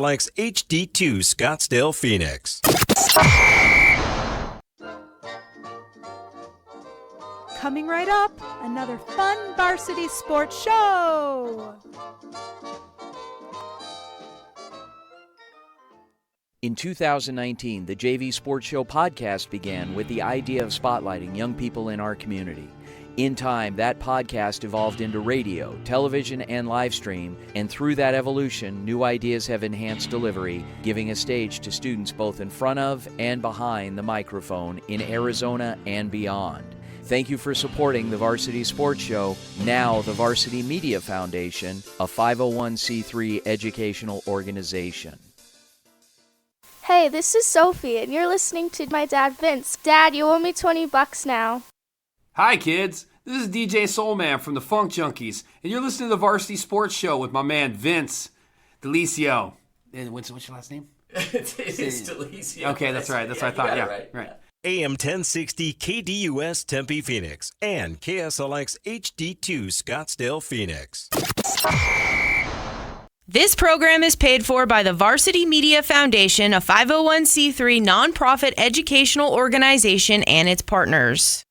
likes HD2 Scottsdale, Phoenix. Coming right up, another fun varsity sports show. In 2019, the JV Sports Show podcast began with the idea of spotlighting young people in our community. In time, that podcast evolved into radio, television, and live stream, and through that evolution, new ideas have enhanced delivery, giving a stage to students both in front of and behind the microphone in Arizona and beyond. Thank you for supporting the Varsity Sports Show, now the Varsity Media Foundation, a 501c3 educational organization. Hey, this is Sophie, and you're listening to my dad, Vince. Dad, you owe me $20 now. Hi, kids. This is DJ Soulman from the Funk Junkies, and you're listening to the Varsity Sports Show with my man, Vince Delicio. And what's your last name? It's Delicio. Okay, that's right. That's what I thought. Yeah, right. AM 1060 KDUS Tempe, Phoenix, and KSLX HD2 Scottsdale, Phoenix. This program is paid for by the Varsity Media Foundation, a 501c3 nonprofit educational organization, and its partners.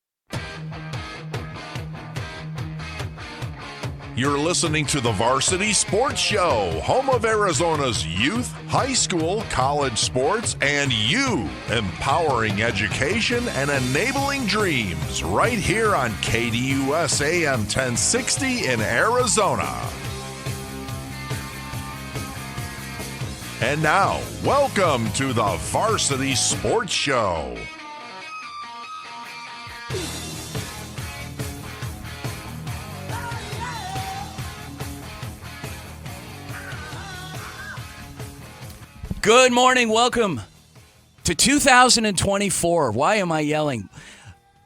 You're listening to the Varsity Sports Show, home of Arizona's youth, high school, college sports, and you, empowering education and enabling dreams, right here on KDUS AM 1060 in Arizona. And now, welcome to the Varsity Sports Show. Good morning. Welcome to 2024. Why am I yelling?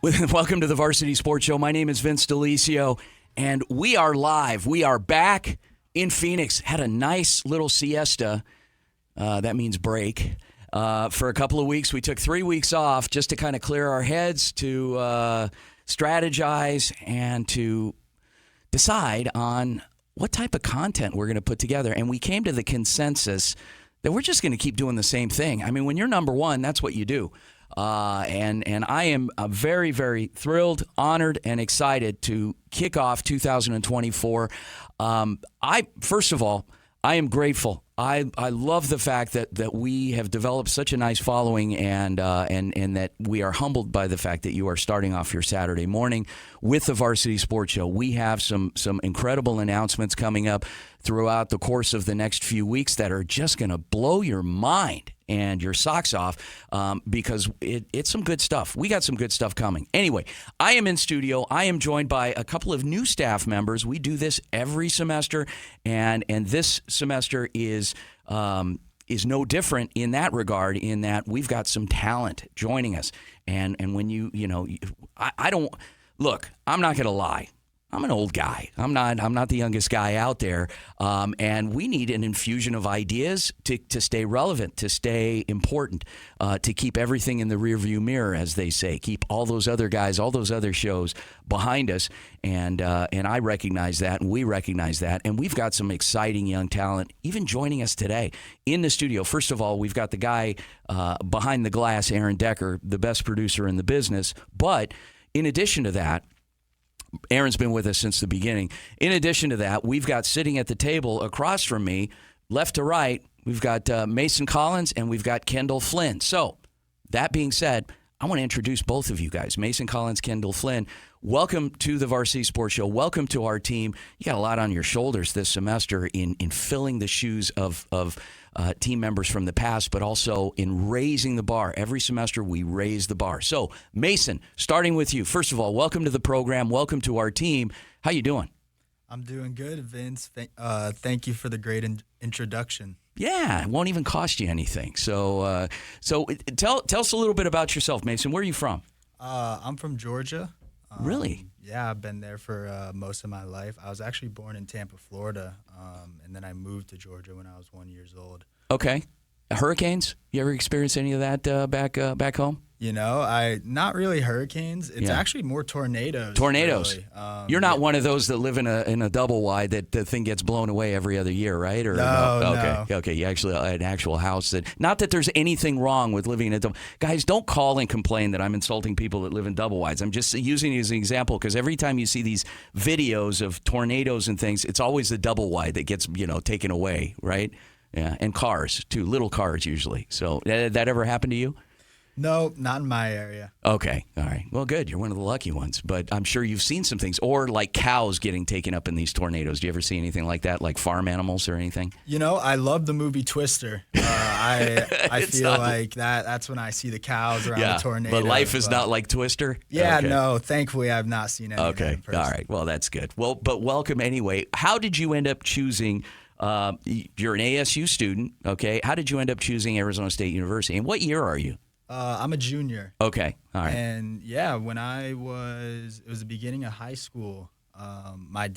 Welcome to the Varsity Sports Show. My name is Vince Delicio, and we are live. We are back in Phoenix. Had a nice little siesta. That means break. For a couple of weeks. We took 3 weeks off just to kind of clear our heads, to strategize, and to decide on what type of content we're going to put together. And we came to the consensus that we're just going to keep doing the same thing. I mean, when you're number one, that's what you do. And I am very, very thrilled, honored, and excited to kick off 2024. First of all, I am grateful. I love the fact that we have developed such a nice following, and that we are humbled by the fact that you are starting off your Saturday morning with the Varsity Sports Show. We have some incredible announcements coming up throughout the course of the next few weeks that are just going to blow your mind and your socks off, because it's some good stuff. We got some good stuff coming. Anyway, I am in studio. I am joined by a couple of new staff members. We do this every semester, and this semester is no different in that regard, in that we've got some talent joining us. And when I don't look, I'm not going to lie. I'm an old guy. I'm not the youngest guy out there, and we need an infusion of ideas to stay relevant, to stay important, to keep everything in the rearview mirror, as they say. Keep all those other guys, all those other shows behind us, and I recognize that, and we recognize that, and we've got some exciting young talent even joining us today in the studio. First of all, we've got the guy behind the glass, Aaron Decker, the best producer in the business. But in addition to that, Aaron's been with us since the beginning. In addition to that, we've got sitting at the table across from me, left to right, we've got Mason Collins and we've got Kendall Flynn. So, that being said, I want to introduce both of you guys, Mason Collins, Kendall Flynn. Welcome to the Varsity Sports Show. Welcome to our team. You got a lot on your shoulders this semester in filling the shoes of team members from the past, but also in raising the bar. Every semester, we raise the bar. So, Mason, starting with you. First of all, welcome to the program. Welcome to our team. How you doing? I'm doing good, Vince. Thank you for the great introduction. Yeah, it won't even cost you anything. So tell us a little bit about yourself, Mason. Where are you from? I'm from Georgia. Really? Yeah, I've been there for most of my life. I was actually born in Tampa, Florida, and then I moved to Georgia when I was 1 year old. Okay. Hurricanes? You ever experience any of that back home? Not really hurricanes. It's actually more tornadoes. Tornadoes. Really. You're not one of those that live in a double wide that the thing gets blown away every other year, right? Or no. Okay. You actually an actual house that. Not that there's anything wrong with living in a double. Guys, don't call and complain that I'm insulting people that live in double wides. I'm just using it as an example because every time you see these videos of tornadoes and things, it's always the double wide that gets taken away, right? Yeah, and cars too, little cars usually. So that ever happened to you? No, not in my area. Okay. All right. Well, good. You're one of the lucky ones. But I'm sure you've seen some things. Or like cows getting taken up in these tornadoes. Do you ever see anything like that? Like farm animals or anything? I love the movie Twister. I feel like that's when I see the cows around the tornado. But life is not like Twister? Yeah, no. Thankfully, I've not seen any of that in person. All right. Well, that's good. Well, but welcome anyway. How did you end up choosing you're an ASU student, okay? How did you end up choosing Arizona State University? And what year are you? I'm a junior. Okay, all right. And when it was the beginning of high school, my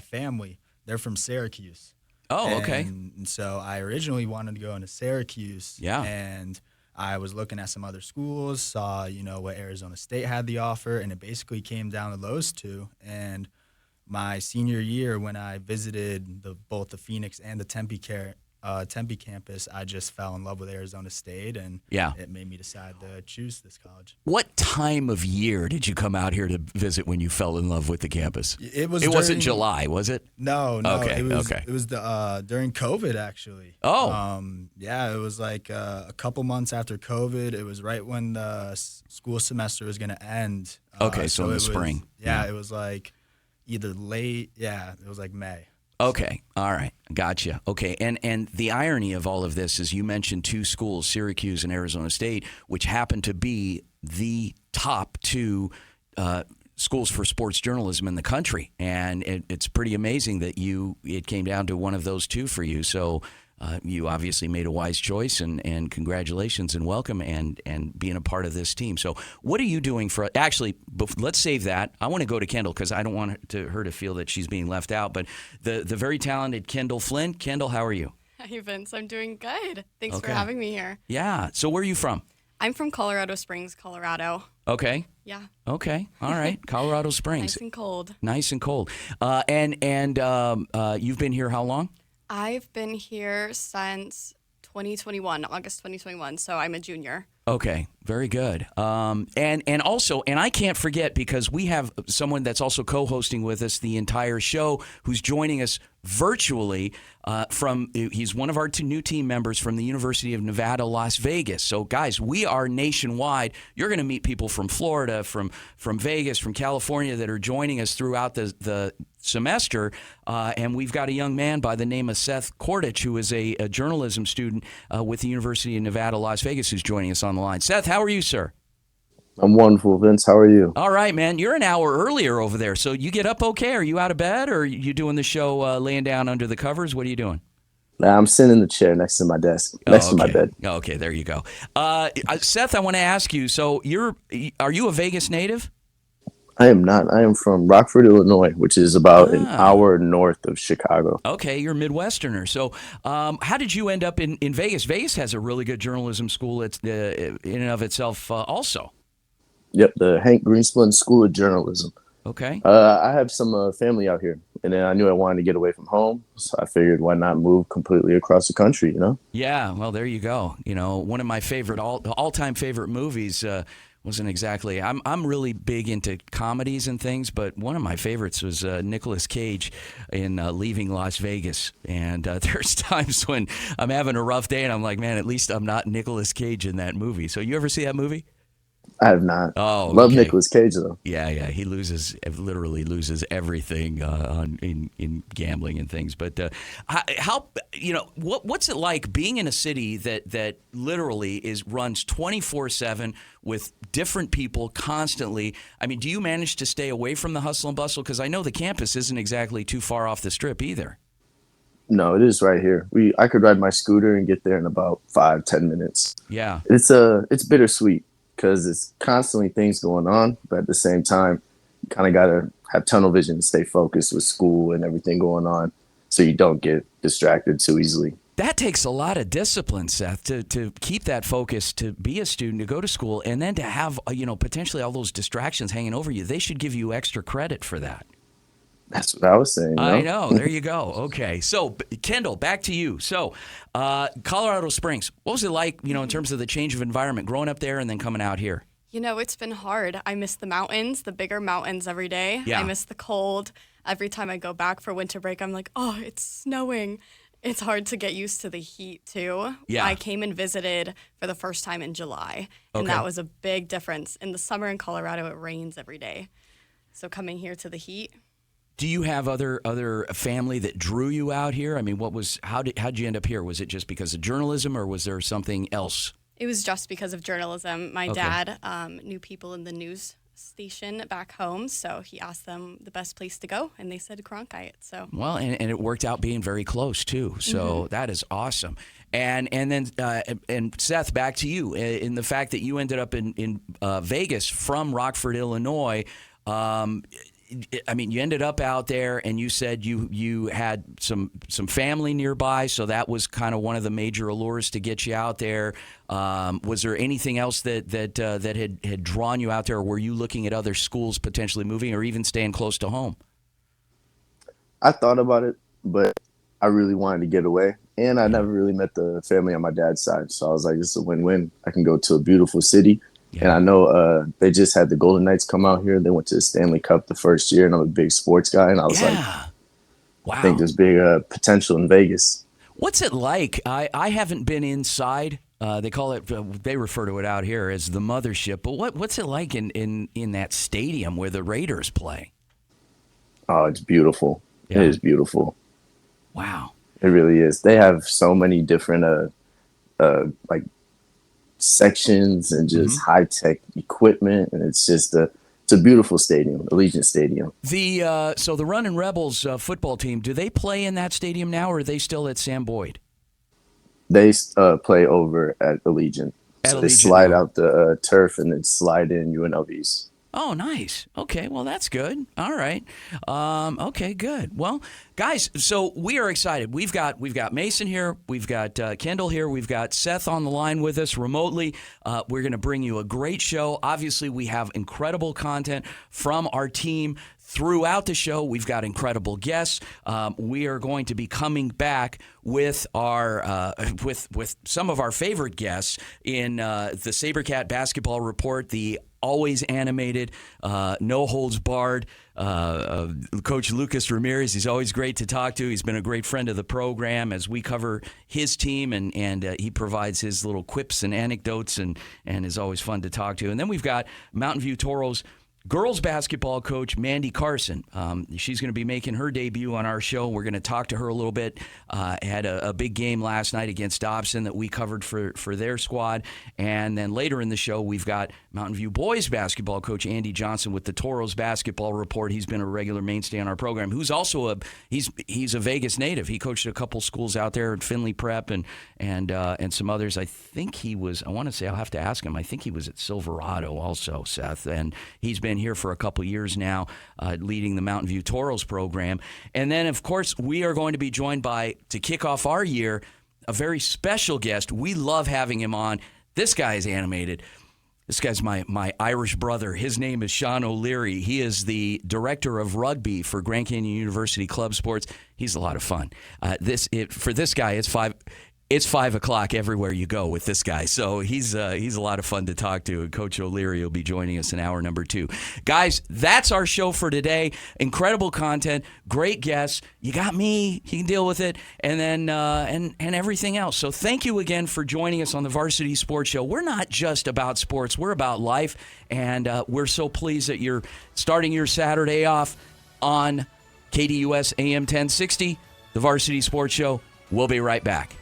family, they're from Syracuse. Oh, okay. And so I originally wanted to go into Syracuse. Yeah. And I was looking at some other schools, saw, what Arizona State had the offer, and it basically came down to those two. And my senior year, when I visited both the Phoenix and the Tempe campus, I just fell in love with Arizona State, and it made me decide to choose this college. What time of year did you come out here to visit when you fell in love with the campus? It wasn't July, was it? No. Okay, It was during COVID, actually. Oh. It was like a couple months after COVID. It was right when the school semester was going to end. Okay, so in the spring. It was like either late. Yeah, it was like May. Okay. All right. Gotcha. Okay. And the irony of all of this is you mentioned two schools, Syracuse and Arizona State, which happen to be the top two schools for sports journalism in the country. And it's pretty amazing that it came down to one of those two for you. So you obviously made a wise choice, and congratulations and welcome and being a part of this team. So what are you doing actually, let's save that. I want to go to Kendall because I don't want her to feel that she's being left out. But the very talented Kendall Flynn. Kendall, how are you? Hi, Vince. I'm doing good. Thanks for having me here. Yeah. So where are you from? I'm from Colorado Springs, Colorado. Okay. Yeah. Okay. All right. Colorado Springs. Nice and cold. Nice and cold. And you've been here how long? I've been here since 2021, August 2021, so I'm a junior. Okay, very good. And also, I can't forget because we have someone that's also co-hosting with us the entire show who's joining us virtually he's one of our two new team members from the University of Nevada, Las Vegas. So guys, we are nationwide. You're going to meet people from Florida, from Vegas, from California that are joining us throughout the semester. And we've got a young man by the name of Seth Kordich, who is a journalism student with the University of Nevada, Las Vegas, who's joining us on the line. Seth, how are you, sir? I'm wonderful, Vince. How are you? All right, man. You're an hour earlier over there. So you get up okay? Are you out of bed, or are you doing the show laying down under the covers? What are you doing? Nah, I'm sitting in the chair next to my desk, next to my bed. Okay, there you go. Seth, I want to ask you, so are you a Vegas native? I am not. I am from Rockford, Illinois, which is about an hour north of Chicago. Okay, you're a Midwesterner. So how did you end up in Vegas? Vegas has a really good journalism school in and of itself also. Yep, the Hank Greenspun School of Journalism. Okay. I have some family out here, and then I knew I wanted to get away from home, so I figured why not move completely across the country, Yeah, well, there you go. One of my favorite all-time favorite movies wasn't exactly. I'm really big into comedies and things, but one of my favorites was Nicolas Cage in Leaving Las Vegas. And there's times when I'm having a rough day, and I'm like, man, at least I'm not Nicolas Cage in that movie. So you ever see that movie? I have not. Oh, love Nicolas Cage though. Yeah, he literally loses everything in gambling and things. But what's it like being in a city that literally runs 24/7 with different people constantly? I mean, do you manage to stay away from the hustle and bustle? Because I know the campus isn't exactly too far off the strip either. No, it is right here. I could ride my scooter and get there in about 5-10 minutes. Yeah, it's bittersweet. Because it's constantly things going on, but at the same time, you kind of got to have tunnel vision and stay focused with school and everything going on so you don't get distracted too easily. That takes a lot of discipline, Seth, to keep that focus, to be a student, to go to school, and then to have, potentially all those distractions hanging over you. They should give you extra credit for that. That's what I was saying. I know. There you go. Okay. So, Kendall, back to you. So, Colorado Springs, what was it like, in terms of the change of environment, growing up there and then coming out here? It's been hard. I miss the mountains, the bigger mountains every day. Yeah. I miss the cold. Every time I go back for winter break, I'm like, oh, it's snowing. It's hard to get used to the heat, too. Yeah. I came and visited for the first time in July, and that was a big difference. In the summer in Colorado, it rains every day. So coming here to the heat. Do you have other family that drew you out here? I mean, how'd you end up here? Was it just because of journalism, or was there something else? It was just because of journalism. My dad knew people in the news station back home, so he asked them the best place to go, and they said Cronkite. So and it worked out being very close too. So that is awesome. And then Seth, back to you in the fact that you ended up in Vegas from Rockford, Illinois. I mean, you ended up out there, and you said you had some family nearby, so that was kind of one of the major allures to get you out there. Was there anything else that had drawn you out there, or were you looking at other schools potentially moving, or even staying close to home? I thought about it, but I really wanted to get away, and I never really met the family on my dad's side, so I was like, this is a win-win. I can go to a beautiful city. Yeah. And I know they just had the Golden Knights come out here. They went to the Stanley Cup the first year, and I'm a big sports guy. And I was like, wow. I think there's big potential in Vegas. What's it like? I haven't been inside. They refer to it out here as the mothership. But what's it like in that stadium where the Raiders play? Oh, it's beautiful. Yeah. It is beautiful. Wow. It really is. They have so many different sections and just high-tech equipment, and it's just it's a beautiful stadium, Allegiant Stadium. So the Runnin' Rebels football team, do they play in that stadium now, or are they still at Sam Boyd? They play over at Allegiant. They slide out the turf and then slide in UNLV's. Oh, nice. Okay, well, that's good. All right. Okay, good. Well, guys, so we are excited. We've got Mason here. We've got Kendall here. We've got Seth on the line with us remotely. We're going to bring you a great show. Obviously, we have incredible content from our team throughout the show. We've got incredible guests. We are going to be coming back with our with some of our favorite guests in the SaberCat Basketball Report, the always animated, no holds barred. Coach Lucas Ramirez, he's always great to talk to. He's been a great friend of the program as we cover his team, and he provides his little quips and anecdotes and is always fun to talk to. And then we've got Mountain View Toro's girls basketball coach, Mandi Carson. She's going to be making her debut on our show. We're going to talk to her a little bit. Had a big game last night against Dobson that we covered for their squad. And then later in the show, we've got Mountain View boys basketball coach Andy Johnson with the Toro's Basketball Report. He's been a regular mainstay on our program, who's also he's a Vegas native. He coached a couple schools out there at Finley Prep and some others. I think he was, I'll have to ask him. I think he was at Silverado also, Seth. And he's been here for a couple years now, leading the Mountain View Toros program. And then, of course, we are going to be joined by, to kick off our year, a very special guest. We love having him on. This guy is animated. This guy's my Irish brother. His name is Sean O'Leary. He is the director of rugby for Grand Canyon University Club Sports. He's a lot of fun. For this guy, it's 5 o'clock everywhere you go with this guy. So he's a lot of fun to talk to. And Coach O'Leary will be joining us in hour number 2. Guys, that's our show for today. Incredible content, great guests. You got me. You can deal with it. And then and everything else. So thank you again for joining us on the Varsity Sports Show. We're not just about sports. We're about life. And we're so pleased that you're starting your Saturday off on KDUS AM 1060, the Varsity Sports Show. We'll be right back.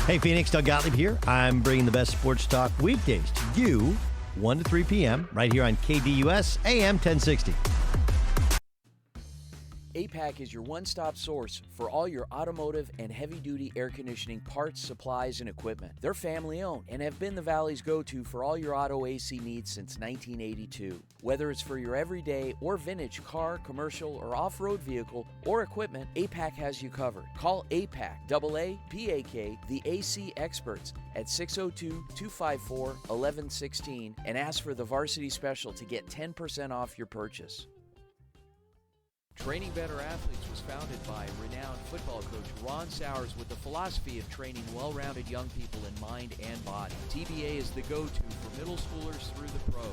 Hey, Phoenix, Doug Gottlieb here. I'm bringing the best sports talk weekdays to you, 1 to 3 p.m., right here on KDUS AM 1060. APAC is your one-stop source for all your automotive and heavy-duty air conditioning parts, supplies, and equipment. They're family-owned and have been the Valley's go-to for all your auto AC needs since 1982. Whether it's for your everyday or vintage car, commercial, or off-road vehicle or equipment, APAC has you covered. Call APAC, AAPAK, the AC experts at 602-254-1116 and ask for the Varsity Special to get 10% off your purchase. Training Better Athletes was founded by renowned football coach Ron Sowers with the philosophy of training well-rounded young people in mind and body. TBA is the go-to for middle schoolers through the pros.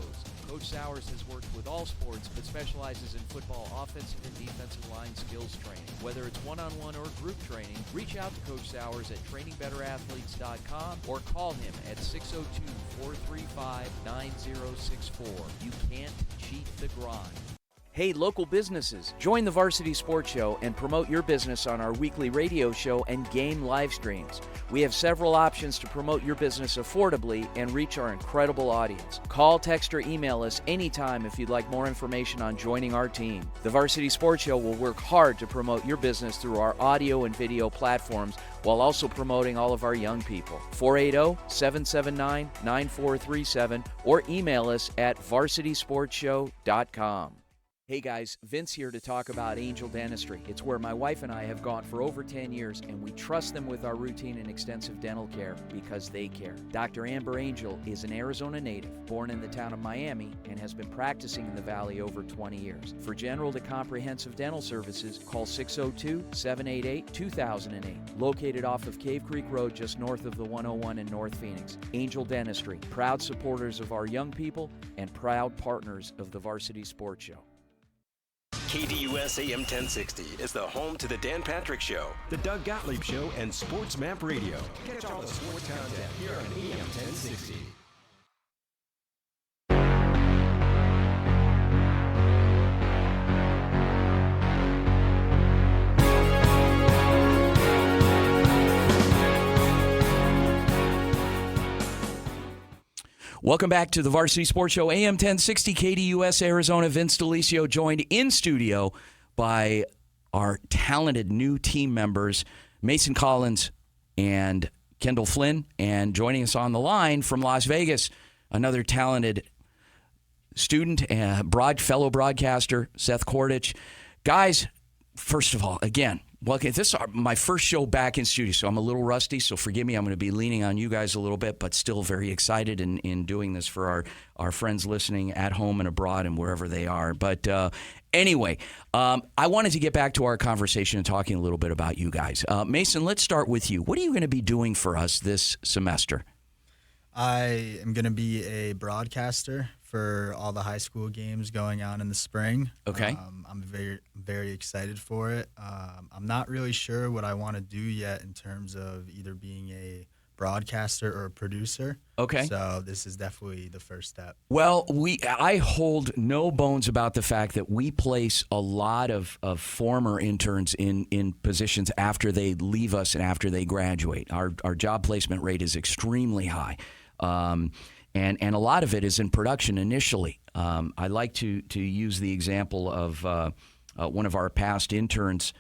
Coach Sowers has worked with all sports but specializes in football offensive and defensive line skills training. Whether it's one-on-one or group training, reach out to Coach Sowers at trainingbetterAthletes.com or call him at 602-435-9064. You can't cheat the grind. Hey, local businesses, join the Varsity Sports Show and promote your business on our weekly radio show and game live streams. We have several options to promote your business affordably and reach our incredible audience. Call, text, or email us anytime if you'd like more information on joining our team. The Varsity Sports Show will work hard to promote your business through our audio and video platforms while also promoting all of our young people. 480-779-9437 or email us at varsitysportshow.com. Hey guys, Vince here to talk about Angel Dentistry. It's where my wife and I have gone for over 10 years, and we trust them with our routine and extensive dental care because they care. Dr. Amber Angel is an Arizona native, born in the town of Miami, and has been practicing in the Valley over 20 years. For general to comprehensive dental services, call 602-788-2008. Located off of Cave Creek Road, just north of the 101 in North Phoenix. Angel Dentistry, proud supporters of our young people and proud partners of the Varsity Sports Show. KDUS AM 1060 is the home to the Dan Patrick Show, the Doug Gottlieb Show, and Sports Map Radio. Catch all the sports content here on AM 1060. Welcome back to the Varsity Sports Show, AM 1060, KDUS, Arizona. Vince DeLisio joined in studio by our talented new team members, Mason Collins and Kendall Flynn, and joining us on the line from Las Vegas, another talented student and fellow broadcaster, Seth Kordich. Guys, first of all, again, welcome. This is my first show back in studio, so I'm a little rusty, so forgive me. I'm going to be leaning on you guys a little bit, but still very excited in doing this for our friends listening at home and abroad and wherever they are. But anyway, I wanted to get back to our conversation and talking a little bit about you guys. Mason, let's start with you. What are you going to be doing for us this semester? I am going to be a broadcaster for all the high school games going on in the spring. Okay. I'm very, very excited for it. I'm not really sure what I want to do yet in terms of either being a broadcaster or a producer. Okay. So this is definitely the first step. Well, I hold no bones about the fact that we place a lot of former interns in positions after they leave us and after they graduate. Our job placement rate is extremely high. And a lot of it is in production initially. I like to use the example of one of our past interns,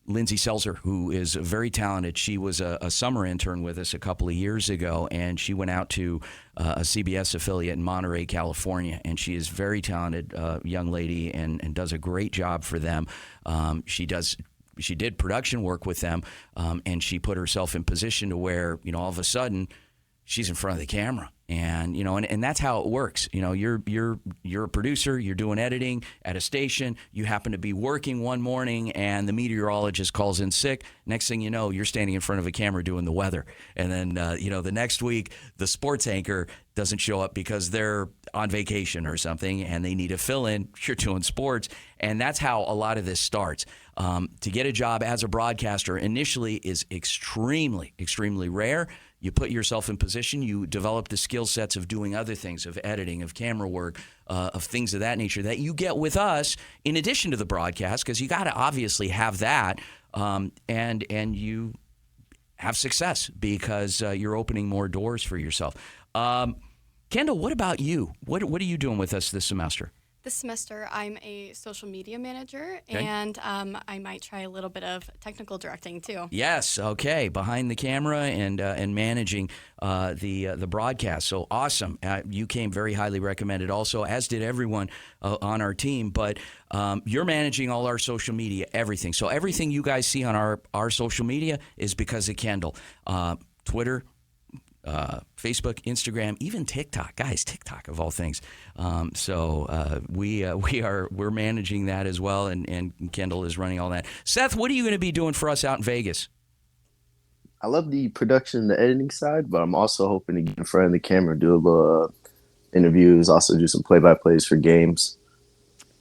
Lindsay Selzer, who is very talented. She was a summer intern with us a couple of years ago, and she went out to a CBS affiliate in Monterey, California, and she is very talented young lady and does a great job for them. She did production work with them, and she put herself in position to where, all of a sudden she's in front of the camera. And and that's how it works. You're a producer, you're doing editing at a station, you happen to be working one morning and the meteorologist calls in sick. Next thing you know, you're standing in front of a camera doing the weather. And then the next week the sports anchor doesn't show up because they're on vacation or something and they need to fill in. You're doing sports. And that's how a lot of this starts. To get a job as a broadcaster initially is extremely, extremely rare. You put yourself in position, you develop the skill sets of doing other things, of editing, of camera work, of things of that nature that you get with us in addition to the broadcast, because you got to obviously have that, and you have success because you're opening more doors for yourself. Kendall, what about you? What are you doing with us this semester? This semester, I'm a social media manager, and I might try a little bit of technical directing too. Yes, okay, behind the camera and managing the broadcast. So awesome! You came very highly recommended, also, as did everyone on our team. But you're managing all our social media, everything. So everything you guys see on our social media is because of Kendall. Twitter, Facebook, Instagram, even TikTok, guys. TikTok of all things. We're managing that as well, and Kendall is running all that. Seth, what are you going to be doing for us out in Vegas? I love the production and the editing side, but I'm also hoping to get in front of the camera, do a little interviews, also do some play-by-plays for games.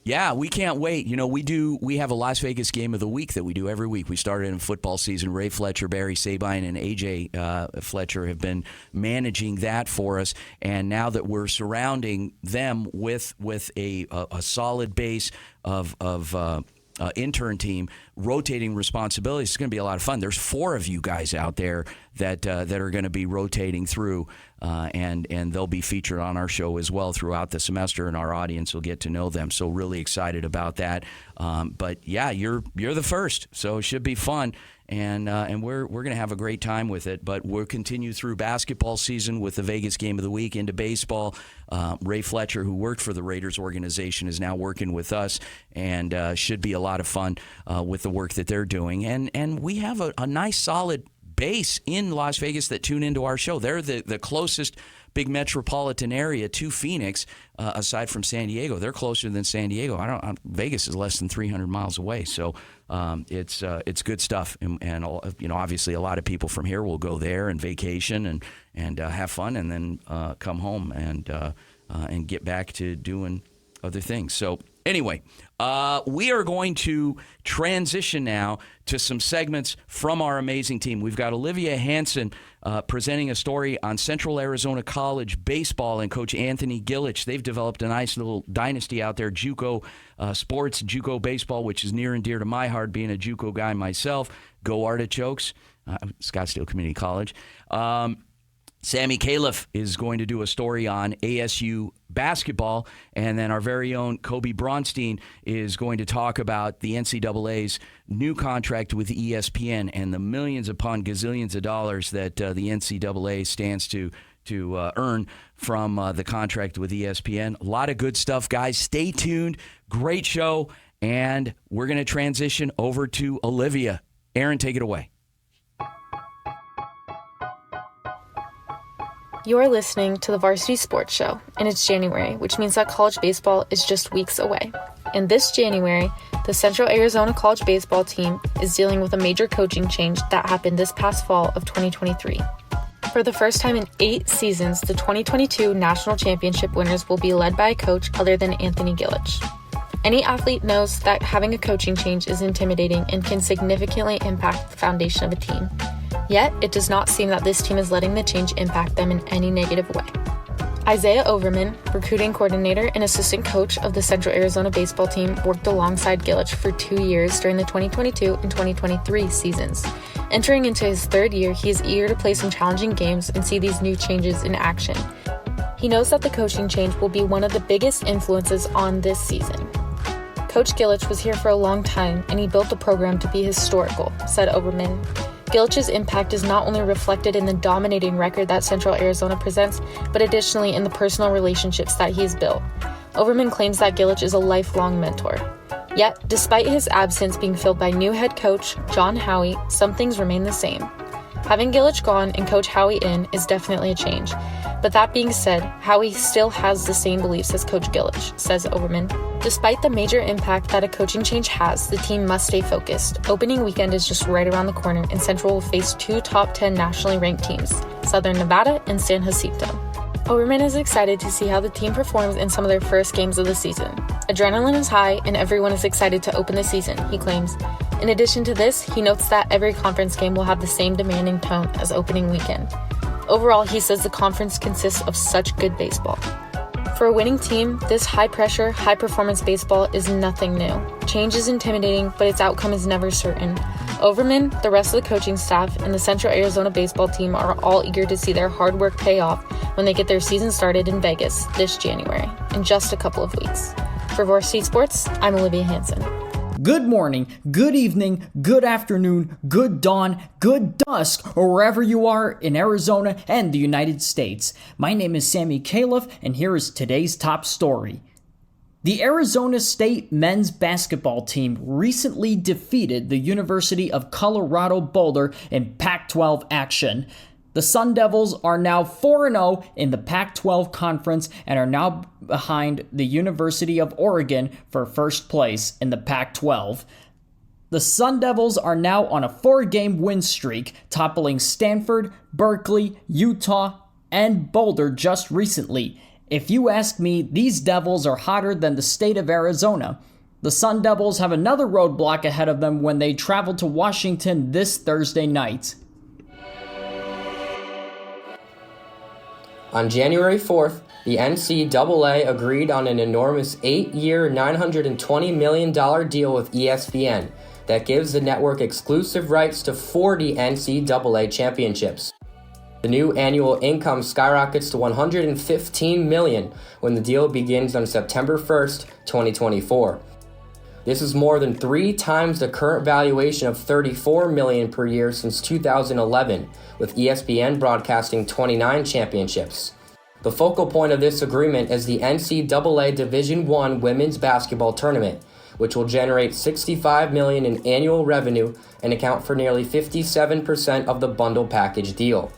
Yeah, we can't wait. We have a Las Vegas game of the week that we do every week. We started in football season. Ray Fletcher, Barry Sabine, and AJ Fletcher have been managing that for us. And now that we're surrounding them with a solid base of intern team, rotating responsibilities, it's going to be a lot of fun. There's 4 of you guys out there that are going to be rotating through, and they'll be featured on our show as well throughout the semester, and our audience will get to know them. So really excited about that. But yeah, you're the first, so it should be fun. And we're going to have a great time with it. But we'll continue through basketball season with the Vegas Game of the Week into baseball. Ray Fletcher, who worked for the Raiders organization, is now working with us, and should be a lot of fun with the work that they're doing. And we have a nice, solid base in Las Vegas that tune into our show. They're the closest big metropolitan area to Phoenix, aside from San Diego. They're closer than San Diego. Vegas is less than 300 miles away, so it's good stuff. And obviously a lot of people from here will go there and vacation and have fun, and then come home and get back to doing other things. So anyway, we are going to transition now to some segments from our amazing team. We've got Olivia Hansen presenting a story on Central Arizona College baseball and Coach Anthony Gillich. They've developed a nice little dynasty out there, JUCO sports, JUCO baseball, which is near and dear to my heart, being a JUCO guy myself. Go Artichokes, Scottsdale Community College. Sammy Khalaf is going to do a story on ASU basketball, and then our very own Koby Braunstein is going to talk about the NCAA's new contract with ESPN and the millions upon gazillions of dollars that the NCAA stands to earn from the contract with ESPN. A lot of good stuff, guys. Stay tuned. Great show, and we're going to transition over to Olivia. Aaron, take it away. You're listening to the Varsity Sports Show, and it's January, which means that college baseball is just weeks away. And this January, the Central Arizona College baseball team is dealing with a major coaching change that happened this past fall of 2023. For the first time in 8 seasons, the 2022 National Championship winners will be led by a coach other than Anthony Gillich. Any athlete knows that having a coaching change is intimidating and can significantly impact the foundation of a team. Yet, it does not seem that this team is letting the change impact them in any negative way. Isaiah Overman, recruiting coordinator and assistant coach of the Central Arizona baseball team, worked alongside Gillich for 2 years during the 2022 and 2023 seasons. Entering into his 3rd year, he is eager to play some challenging games and see these new changes in action. He knows that the coaching change will be one of the biggest influences on this season. Coach Gillich was here for a long time, and he built the program to be historical, said Overman. Gillich's impact is not only reflected in the dominating record that Central Arizona presents, but additionally in the personal relationships that he's built. Overman claims that Gillich is a lifelong mentor. Yet, despite his absence being filled by new head coach John Howie, some things remain the same. Having Gillich gone and Coach Howie in is definitely a change. But that being said, Howie still has the same beliefs as Coach Gillich, says Overman. Despite the major impact that a coaching change has, the team must stay focused. Opening weekend is just right around the corner, and Central will face 2 top 10 nationally ranked teams, Southern Nevada and San Jacinto. Overman is excited to see how the team performs in some of their first games of the season. Adrenaline is high, and everyone is excited to open the season, he claims. In addition to this, he notes that every conference game will have the same demanding tone as opening weekend. Overall, he says the conference consists of such good baseball. For a winning team, this high-pressure, high-performance baseball is nothing new. Change is intimidating, but its outcome is never certain. Overman, the rest of the coaching staff, and the Central Arizona baseball team are all eager to see their hard work pay off when they get their season started in Vegas this January, in just a couple of weeks. For Varsity Sports, I'm Olivia Hansen. Good morning, good evening, good afternoon, good dawn, good dusk, or wherever you are in Arizona and the United States. My name is Sammy Khalaf, and here is today's top story. The Arizona State men's basketball team recently defeated the University of Colorado Boulder in Pac-12 action. The Sun Devils are now 4-0 in the Pac-12 conference and are now behind the University of Oregon for first place in the Pac-12. The Sun Devils are now on a 4-game win streak, toppling Stanford, Berkeley, Utah, and Boulder just recently. If you ask me, these Devils are hotter than the state of Arizona. The Sun Devils have another roadblock ahead of them when they travel to Washington this Thursday night. On January 4th, the NCAA agreed on an enormous 8-year, $920 million deal with ESPN that gives the network exclusive rights to 40 NCAA championships. The new annual income skyrockets to $115 million when the deal begins on September 1st, 2024. This is more than 3 times the current valuation of $34 million per year since 2011, with ESPN broadcasting 29 championships. The focal point of this agreement is the NCAA Division I Women's Basketball Tournament, which will generate $65 million in annual revenue and account for nearly 57% of the bundle package deal.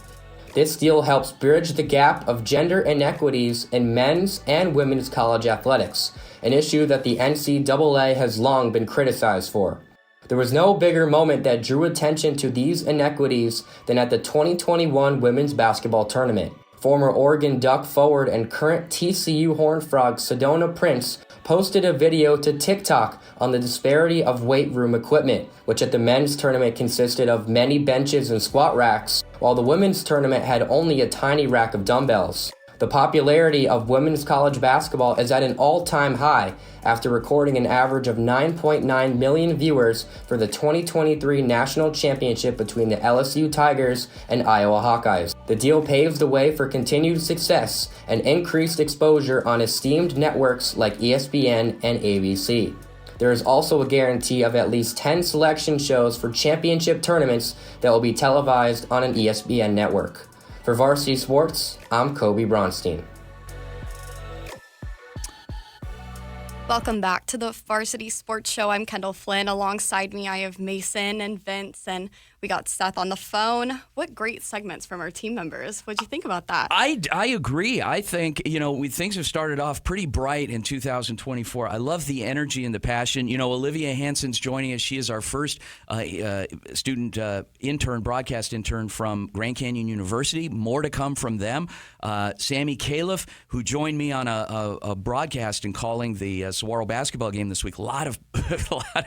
This deal helps bridge the gap of gender inequities in men's and women's college athletics, an issue that the NCAA has long been criticized for. There was no bigger moment that drew attention to these inequities than at the 2021 Women's Basketball Tournament. Former Oregon Duck forward and current TCU Horned Frog Sedona Prince posted a video to TikTok on the disparity of weight room equipment, which at the men's tournament consisted of many benches and squat racks, while the women's tournament had only a tiny rack of dumbbells. The popularity of women's college basketball is at an all-time high after recording an average of 9.9 million viewers for the 2023 national championship between the LSU Tigers and Iowa Hawkeyes. The deal paves the way for continued success and increased exposure on esteemed networks like ESPN and ABC. There is also a guarantee of at least 10 selection shows for championship tournaments that will be televised on an ESPN network. For Varsity Sports, I'm Koby Braunstein. Welcome back to the Varsity Sports Show. I'm Kendall Flynn. Alongside me, I have Mason and Vince, and we got Seth on the phone. What great segments from our team members. What'd you think about that? I agree. I think, things have started off pretty bright in 2024. I love the energy and the passion. Olivia Hansen's joining us. She is our first student broadcast intern from Grand Canyon University. More to come from them. Sammy Khalaf, who joined me on a broadcast and calling the Saguaro basketball game this week. A lot of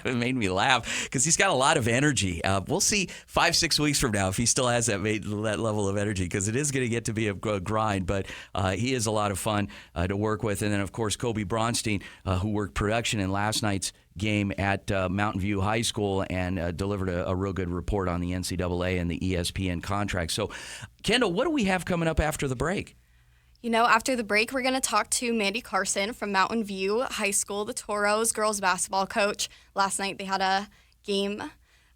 it made me laugh because he's got a lot of energy. We'll see 5-6 weeks from now if he still has that level of energy, because it is going to get to be a grind, but he is a lot of fun to work with. And then, of course, Koby Braunstein, who worked production in last night's game at Mountain View High School and delivered a real good report on the NCAA and the ESPN contract. So, Kendall, what do we have coming up after the break? After the break, we're going to talk to Mandi Carson from Mountain View High School, the Toros girls basketball coach. Last night they had a game.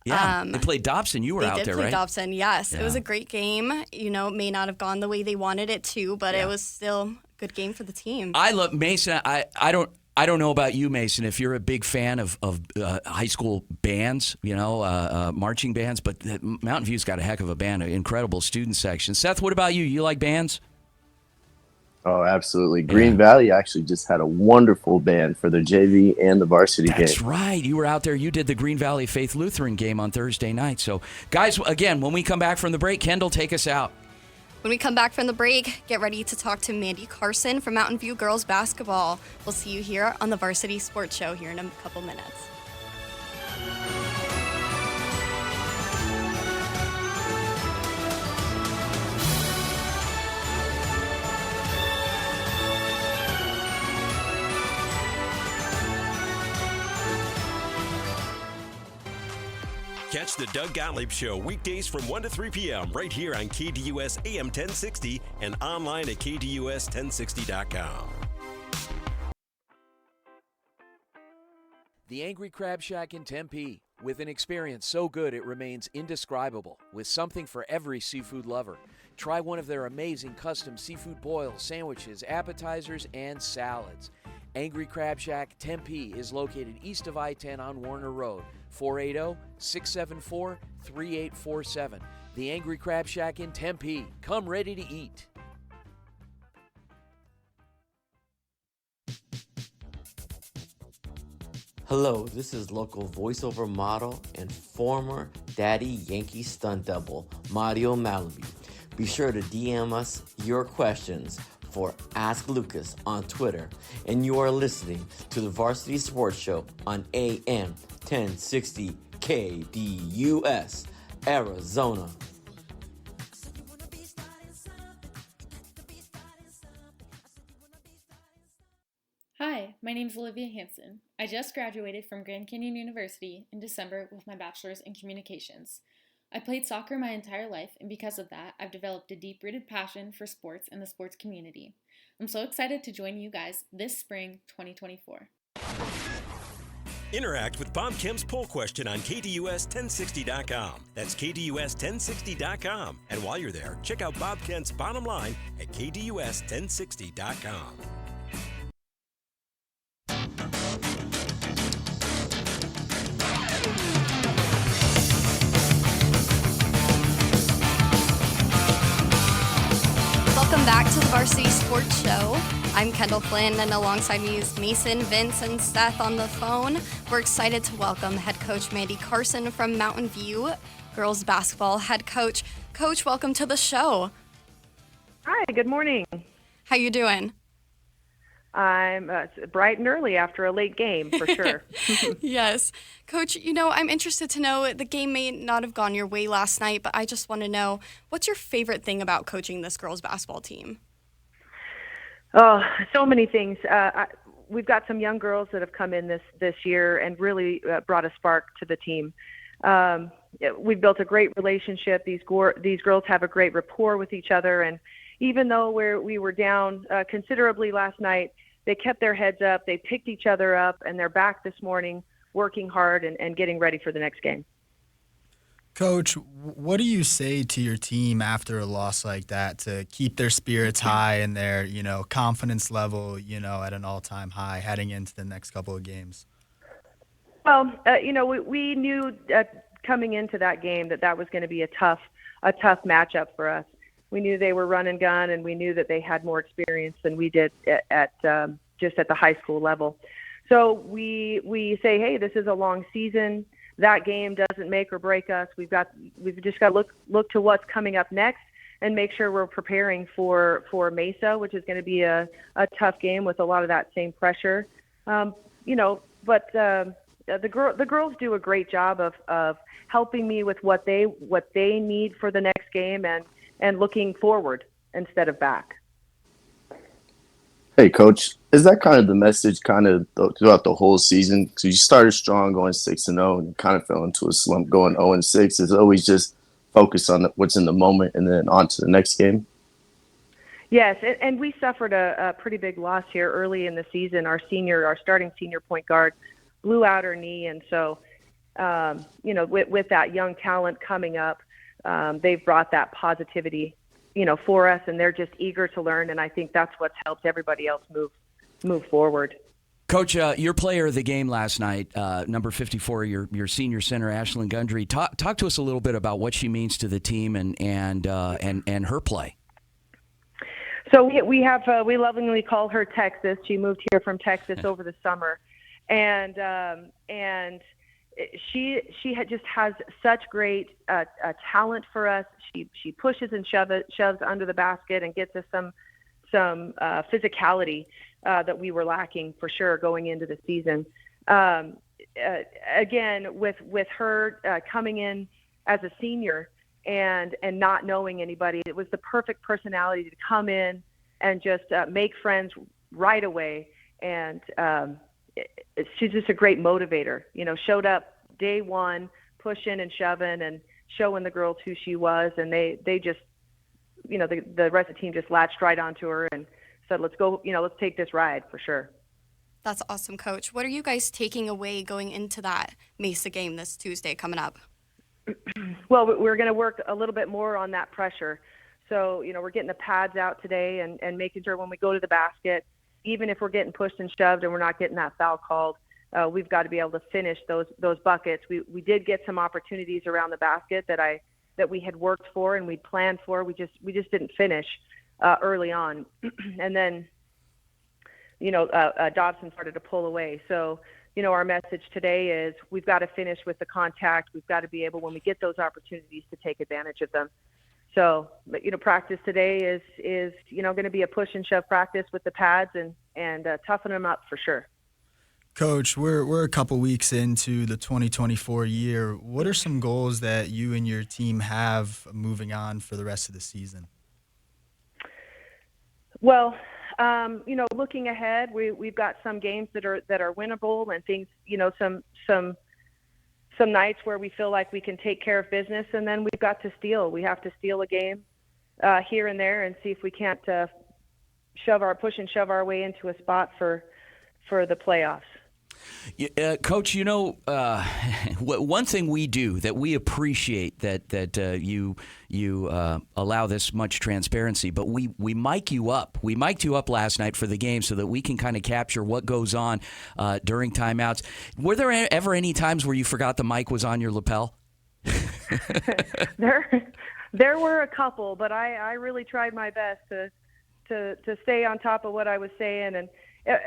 Yeah, they played Dobson. You were out there, right? They did play Dobson, yes. Yeah. It was a great game. It may not have gone the way they wanted it to, but it was still a good game for the team. I love Mason. I don't know about you, Mason, if you're a big fan of high school bands, marching bands, but Mountain View's got a heck of a band, an incredible student section. Seth, what about you? You like bands? Oh, absolutely. Green Valley actually just had a wonderful band for the JV and the varsity game. That's right. You were out there. You did the Green Valley Faith Lutheran game on Thursday night. So, guys, again, when we come back from the break, Kendall, take us out. When we come back from the break, get ready to talk to Mandi Carson from Mountain View girls basketball. We'll see you here on the Varsity Sports Show here in a couple minutes. Catch the Doug Gottlieb Show weekdays from 1 to 3 p.m. right here on KDUS AM 1060 and online at KDUS1060.com. The Angry Crab Shack in Tempe, with an experience so good it remains indescribable, with something for every seafood lover. Try one of their amazing custom seafood boils, sandwiches, appetizers, and salads. Angry Crab Shack Tempe is located east of I-10 on Warner Road, 480-674-3847. The Angry Crab Shack in Tempe. Come ready to eat. Hello, this is local voiceover model and former Daddy Yankee stunt double, Mario Malaby. Be sure to DM us your questions for Ask Lucas on Twitter. And you are listening to the Varsity Sports Show on AM 1060 KDUS, Arizona. Hi, my name is Olivia Hansen. I just graduated from Grand Canyon University in December with my bachelor's in communications. I played soccer my entire life, and because of that, I've developed a deep-rooted passion for sports and the sports community. I'm so excited to join you guys this spring 2024. Interact with Bob Kemp's poll question on KDUS1060.com. That's KDUS1060.com. And while you're there, check out Bob Kemp's bottom line at KDUS1060.com. Welcome back to the Varsity Sports Show. I'm Kendall Flynn, and alongside me is Mason, Vince, and Seth on the phone. We're excited to welcome head coach Mandi Carson from Mtn View, girls basketball head coach. Coach, welcome to the show. Hi, good morning. How you doing? I'm bright and early after a late game, for sure. Yes. Coach, I'm interested to know, the game may not have gone your way last night, but I just want to know, what's your favorite thing about coaching this girls basketball team? Oh, so many things. We've got some young girls that have come in this year and really brought a spark to the team. We've built a great relationship. These girls have a great rapport with each other, and even though we were down considerably last night, they kept their heads up, they picked each other up, and they're back this morning working hard and getting ready for the next game. Coach, what do you say to your team after a loss like that to keep their spirits high and their, confidence level, at an all-time high heading into the next couple of games? Well, we knew coming into that game that was going to be a tough matchup for us. We knew they were run and gun, and we knew that they had more experience than we did at just at the high school level. So we say, hey, this is a long season. That game doesn't make or break us. We've just got to look to what's coming up next and make sure we're preparing for Mesa, which is going to be a tough game with a lot of that same pressure. But the girls do a great job of helping me with what they need for the next game and looking forward instead of back. Hey, Coach, is that kind of the message throughout the whole season? Because you started strong going 6-0 and kind of fell into a slump going 0-6. It's always just focus on what's in the moment and then on to the next game? Yes, and we suffered a pretty big loss here early in the season. Our starting senior point guard blew out her knee, and so, with that young talent coming up, they've brought that positivity, for us, and they're just eager to learn, and I think that's what's helped everybody else move forward. Coach, your player of the game last night, number 54, your senior center, Ashlyn Gundry. Talk to us a little bit about what she means to the team and her play. So we lovingly call her Texas. She moved here from Texas over the summer, and she just has such great talent for us. She pushes and shoves under the basket and gets us some physicality that we were lacking for sure going into the season. Again, with her coming in as a senior and not knowing anybody, it was the perfect personality to come in and just make friends right away. And she's just a great motivator. Showed up day one, pushing and shoving and showing the girls who she was, and they just, the rest of the team just latched right onto her and said, let's go, let's take this ride for sure. That's awesome, Coach. What are you guys taking away going into that Mesa game this Tuesday coming up? Well, we're going to work a little bit more on that pressure. So, we're getting the pads out today and making sure when we go to the basket, even if we're getting pushed and shoved and we're not getting that foul called, we've got to be able to finish those buckets. We did get some opportunities around the basket that we had worked for and we'd planned for. We just didn't finish early on. And then, Dobson started to pull away. So, our message today is we've got to finish with the contact. We've got to be able, when we get those opportunities, to take advantage of them. So, but, practice today is going to be a push and shove practice with the pads and toughen them up for sure. Coach, we're a couple weeks into the 2024 year. What are some goals that you and your team have moving on for the rest of the season? Well, looking ahead, we've got some games that are winnable and things, some nights where we feel like we can take care of business, and then we've got to steal. We have to steal a game here and there and see if we can't push and shove our way into a spot for the playoffs. Coach, one thing we do that we appreciate that you allow this much transparency, but we mic you up. We mic'd you up last night for the game so that we can kind of capture what goes on during timeouts. Were there ever any times where you forgot the mic was on your lapel? There were a couple, but I really tried my best to stay on top of what I was saying. And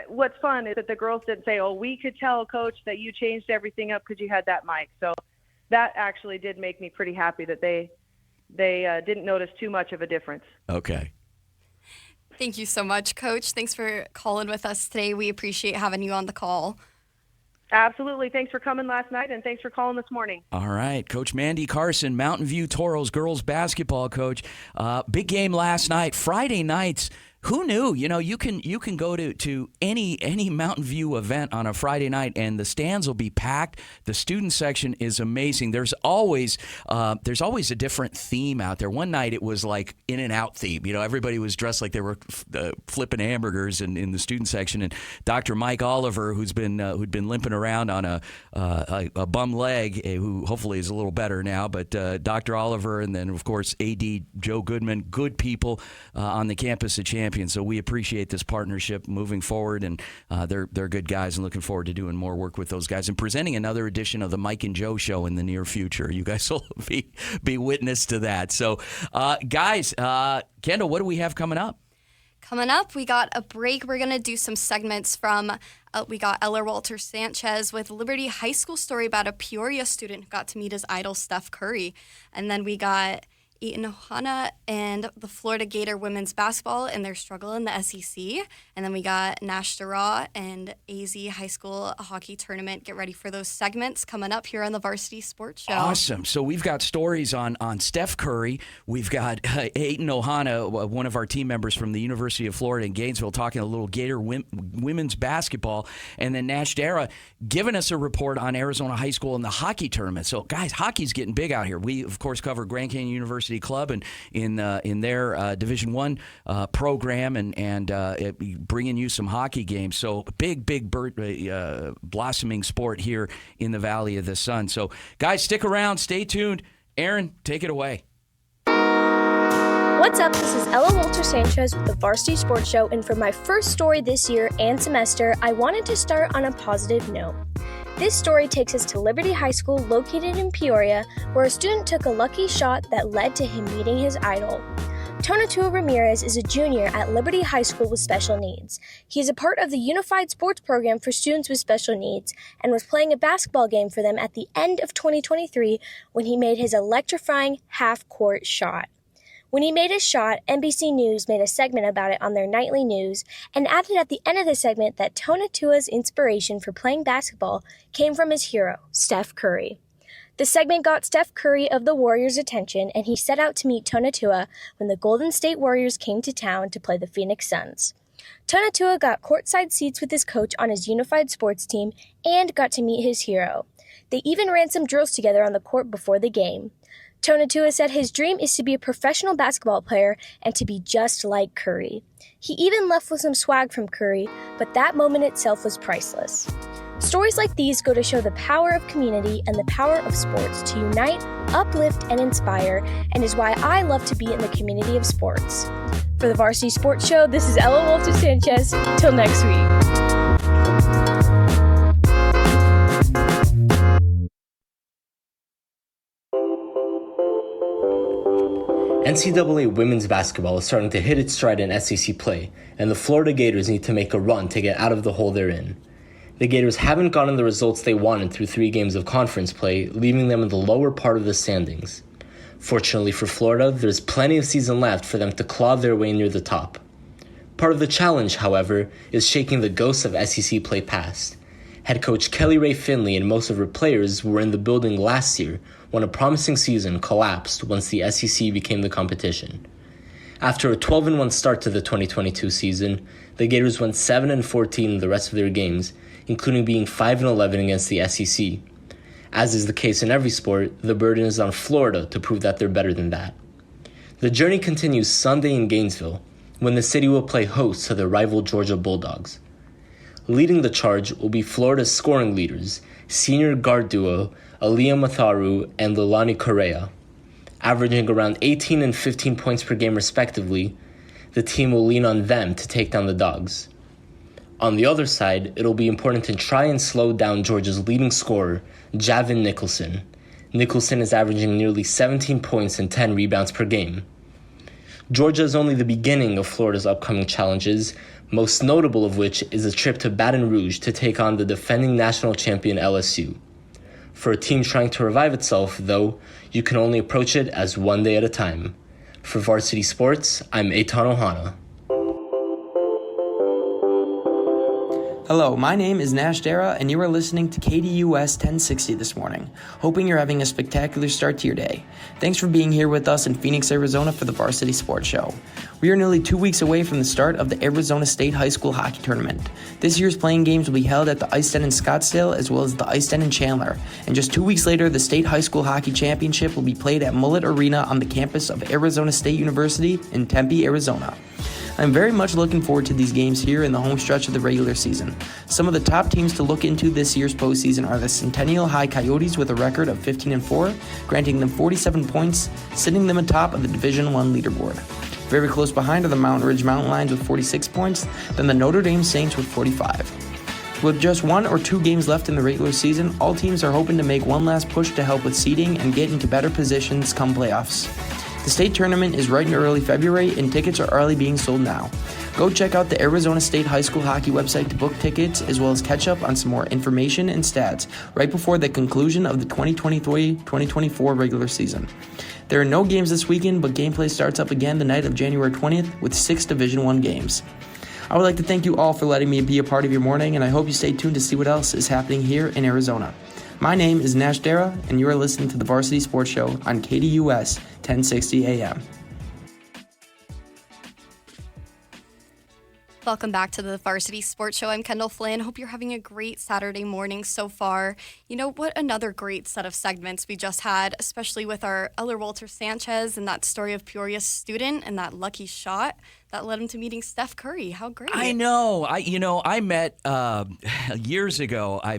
what's fun is that the girls didn't say, "Oh, we could tell, Coach, that you changed everything up because you had that mic." So that actually did make me pretty happy that they didn't notice too much of a difference. Okay. Thank you so much, Coach. Thanks for calling with us today. We appreciate having you on the call. Absolutely. Thanks for coming last night, and thanks for calling this morning. All right. Coach Mandi Carson, Mountain View Toros girls basketball coach. Big game last night. Friday nights. Who knew? You can go to any Mountain View event on a Friday night, and the stands will be packed. The student section is amazing. There's always a different theme out there. One night it was like in and out theme. Everybody was dressed like they were flipping hamburgers in the student section. And Dr. Mike Oliver, who'd been limping around on a bum leg, who hopefully is a little better now. But Dr. Oliver, and then of course AD Joe Goodman, good people on the campus at Champion. So we appreciate this partnership moving forward, and they're good guys, and looking forward to doing more work with those guys and presenting another edition of the Mike and Joe Show in the near future. You guys will be witness to that. So, guys, Kendall, what do we have coming up? Coming up, we got a break. We're going to do some segments from, we got Eller Wolter-Sanchez with Liberty High School story about a Peoria student who got to meet his idol, Steph Curry. And then we got Eitan, Ohana, and the Florida Gator women's basketball and their struggle in the SEC. And then we got Nash, Darragh, and AZ High School hockey tournament. Get ready for those segments coming up here on the Varsity Sports Show. Awesome. So we've got stories on Steph Curry. We've got Eitan Ohana, one of our team members from the University of Florida in Gainesville, talking a little Gator women's basketball. And then Nash, Darragh giving us a report on Arizona High School and the hockey tournament. So, guys, hockey's getting big out here. We, of course, cover Grand Canyon University Club and in their Division I program and bringing you some hockey games. So big blossoming sport here in the Valley of the Sun. So guys, stick around, stay tuned. Aaron, take it away. What's up? This is Ella Wolter-Sanchez with the Varsity Sports Show, and for my first story this year and semester, I wanted to start on a positive note. This story takes us to Liberty High School located in Peoria, where a student took a lucky shot that led to him meeting his idol. Tonatiuh Ramirez is a junior at Liberty High School with special needs. He is a part of the Unified Sports Program for students with special needs and was playing a basketball game for them at the end of 2023 when he made his electrifying half-court shot. When he made his shot, NBC News made a segment about it on their nightly news and added at the end of the segment that Tonatiuh's inspiration for playing basketball came from his hero, Steph Curry. The segment got Steph Curry of the Warriors' attention, and he set out to meet Tonatiuh when the Golden State Warriors came to town to play the Phoenix Suns. Tonatua got courtside seats with his coach on his unified sports team and got to meet his hero. They even ran some drills together on the court before the game. Tonatua said his dream is to be a professional basketball player and to be just like Curry. He even left with some swag from Curry, but that moment itself was priceless. Stories like these go to show the power of community and the power of sports to unite, uplift, and inspire, and is why I love to be in the community of sports. For the Varsity Sports Show, this is Ella Wolter-Sanchez. Till next week. NCAA women's basketball is starting to hit its stride in SEC play, and the Florida Gators need to make a run to get out of the hole they're in. The Gators haven't gotten the results they wanted through 3 games of conference play, leaving them in the lower part of the standings. Fortunately for Florida, there's plenty of season left for them to claw their way near the top. Part of the challenge, however, is shaking the ghosts of SEC play past. Head coach Kelly Ray Finley and most of her players were in the building last year when a promising season collapsed once the SEC became the competition. After a 12-1 start to the 2022 season, the Gators went 7-14 in the rest of their games, including being 5-11 against the SEC. As is the case in every sport, the burden is on Florida to prove that they're better than that. The journey continues Sunday in Gainesville, when the city will play host to the rival Georgia Bulldogs. Leading the charge will be Florida's scoring leaders, senior guard duo Aaliyah Matharu and Leilani Correa. Averaging around 18 and 15 points per game respectively, the team will lean on them to take down the Dogs. On the other side, it'll be important to try and slow down Georgia's leading scorer, Javin Nicholson. Nicholson is averaging nearly 17 points and 10 rebounds per game. Georgia is only the beginning of Florida's upcoming challenges, most notable of which is a trip to Baton Rouge to take on the defending national champion LSU. For a team trying to revive itself, though, you can only approach it as one day at a time. For Varsity Sports, I'm Eitan Ohana. Hello, my name is Nash, Darragh, and you are listening to KDUS 1060 this morning. Hoping you're having a spectacular start to your day. Thanks for being here with us in Phoenix, Arizona for the Varsity Sports Show. We are nearly 2 weeks away from the start of the Arizona State High School Hockey Tournament. This year's playing games will be held at the Ice Den in Scottsdale as well as the Ice Den in Chandler. And just 2 weeks later, the State High School Hockey Championship will be played at Mullet Arena on the campus of Arizona State University in Tempe, Arizona. I'm very much looking forward to these games here in the home stretch of the regular season. Some of the top teams to look into this year's postseason are the Centennial High Coyotes with a record of 15-4, granting them 47 points, sitting them atop of the Division I leaderboard. Very close behind are the Mountain Ridge Mountain Lions with 46 points, then the Notre Dame Saints with 45. With just 1 or 2 games left in the regular season, all teams are hoping to make one last push to help with seeding and get into better positions come playoffs. The state tournament is right in early February, and tickets are already being sold now. Go check out the Arizona State High School Hockey website to book tickets, as well as catch up on some more information and stats right before the conclusion of the 2023-2024 regular season. There are no games this weekend, but gameplay starts up again the night of January 20th with 6 Division I games. I would like to thank you all for letting me be a part of your morning, and I hope you stay tuned to see what else is happening here in Arizona. My name is Nash, Darragh, and you are listening to the Varsity Sports Show on KDUS 1060 AM. Welcome back to the Varsity Sports Show. I'm Kendall Flynn. Hope you're having a great Saturday morning so far. You know, what another great set of segments we just had, especially with our Eller Wolter-Sanchez and that story of Peoria's student and that lucky shot that led him to meeting Steph Curry. How great. I know. I met years ago. I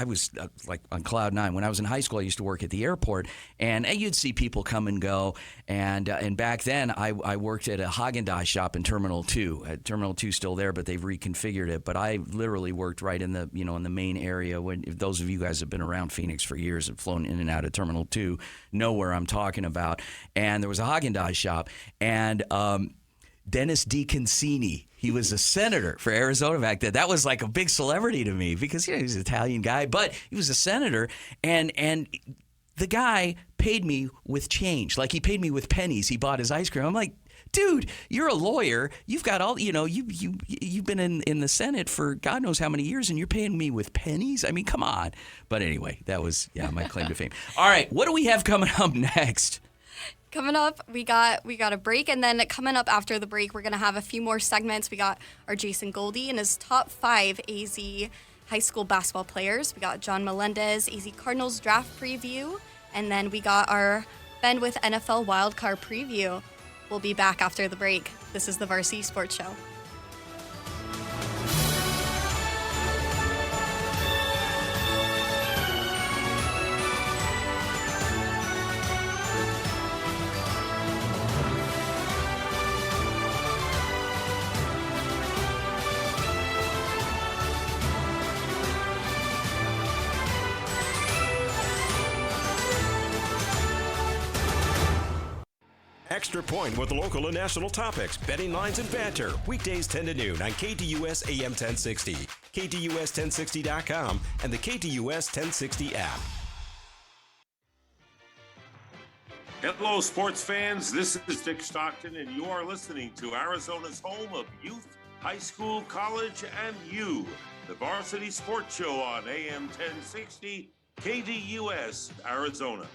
was like on cloud 9. When I was in high school, I used to work at the airport, and you'd see people come and go. And back then, I worked at a Haagen-Dazs shop in Terminal 2. Terminal 2 is still there, but they've reconfigured it. But I literally worked right in the in the main area. If those of you guys have been around Phoenix for years and flown in and out of Terminal 2, know where I'm talking about. And there was a Haagen-Dazs shop, and Dennis DeConcini. He was a senator for Arizona back then. That was like a big celebrity to me because he's an Italian guy, but he was a senator, and the guy paid me with change. Like, he paid me with pennies. He bought his ice cream. I'm like, dude, you're a lawyer. You've got all, you've been in the Senate for God knows how many years, and you're paying me with pennies? I mean, come on. But anyway, that was my claim to fame. All right, what do we have coming up next? Coming up, we got a break, and then coming up after the break, we're going to have a few more segments. We got our Jason Goldie and his top 5 AZ high school basketball players. We got Jon Melendez, AZ Cardinals draft preview, and then we got our Ben with NFL Wildcard preview. We'll be back after the break. This is the Varsity Sports Show. Extra Point with local and national topics, betting lines, and banter. Weekdays 10 to noon on KDUS AM 1060, KDUS1060.com, and the KDUS 1060 app. Hello, sports fans. This is Dick Stockton, and you are listening to Arizona's home of youth, high school, college, and you, the Varsity Sports Show on AM 1060, KDUS, Arizona.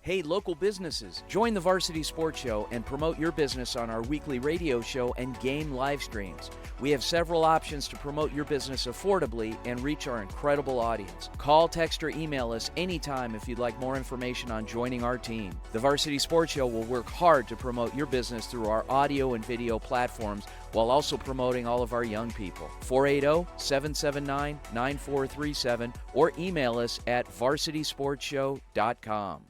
Hey, local businesses, join the Varsity Sports Show and promote your business on our weekly radio show and game live streams. We have several options to promote your business affordably and reach our incredible audience. Call, text, or email us anytime if you'd like more information on joining our team. The Varsity Sports Show will work hard to promote your business through our audio and video platforms while also promoting all of our young people. 480-779-9437 or email us at varsitysportshow.com.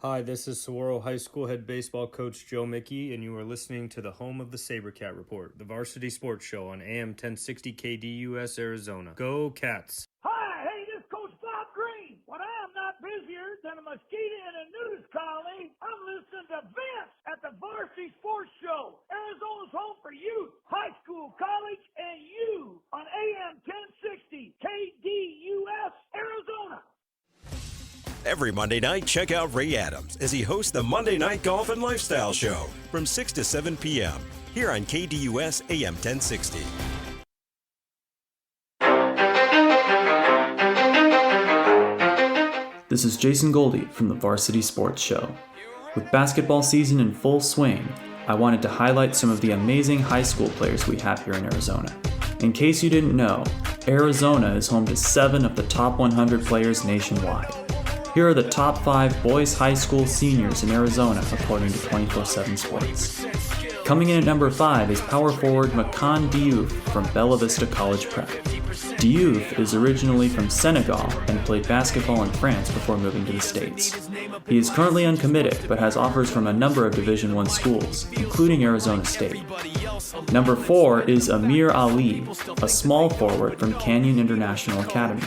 Hi, this is Saguaro High School head baseball coach Joe Mickey, and you are listening to the home of the SaberCat Report, the Varsity Sports Show on AM 1060 KDUS, Arizona. Go Cats! Hi, hey, this is Coach Bob Green. When I am not busier than a mosquito in a news colony, I'm listening to Vince at the Varsity Sports Show, Arizona's home for youth, high school, college, and you on AM 1060 KDUS, Arizona. Every Monday night, check out Ray Adams as he hosts the Monday Night Golf and Lifestyle Show from 6 to 7 p.m. here on KDUS AM 1060. This is Jason Goldie from the Varsity Sports Show. With basketball season in full swing, I wanted to highlight some of the amazing high school players we have here in Arizona. In case you didn't know, Arizona is home to 7 of the top 100 players nationwide. Here are the top 5 boys high school seniors in Arizona according to 24/7 Sports. Coming in at number 5 is power forward Makan Diouf from Bella Vista College Prep. Diouf is originally from Senegal and played basketball in France before moving to the States. He is currently uncommitted but has offers from a number of Division I schools, including Arizona State. Number 4 is Amir Ali, a small forward from Canyon International Academy.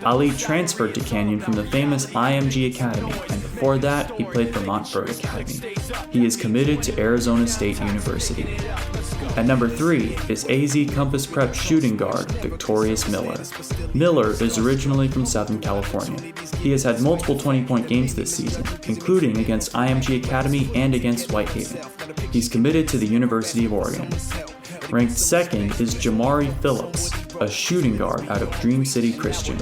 Ali transferred to Canyon from the famous IMG Academy, and before that, he played for Montford Academy. He is committed to Arizona State University. At number 3 is AZ Compass Prep shooting guard Victorious Miller. Miller is originally from Southern California. He has had multiple 20-point games this season, including against IMG Academy and against Whitehaven. He's committed to the University of Oregon. Ranked second is Jamari Phillips, a shooting guard out of Dream City Christian.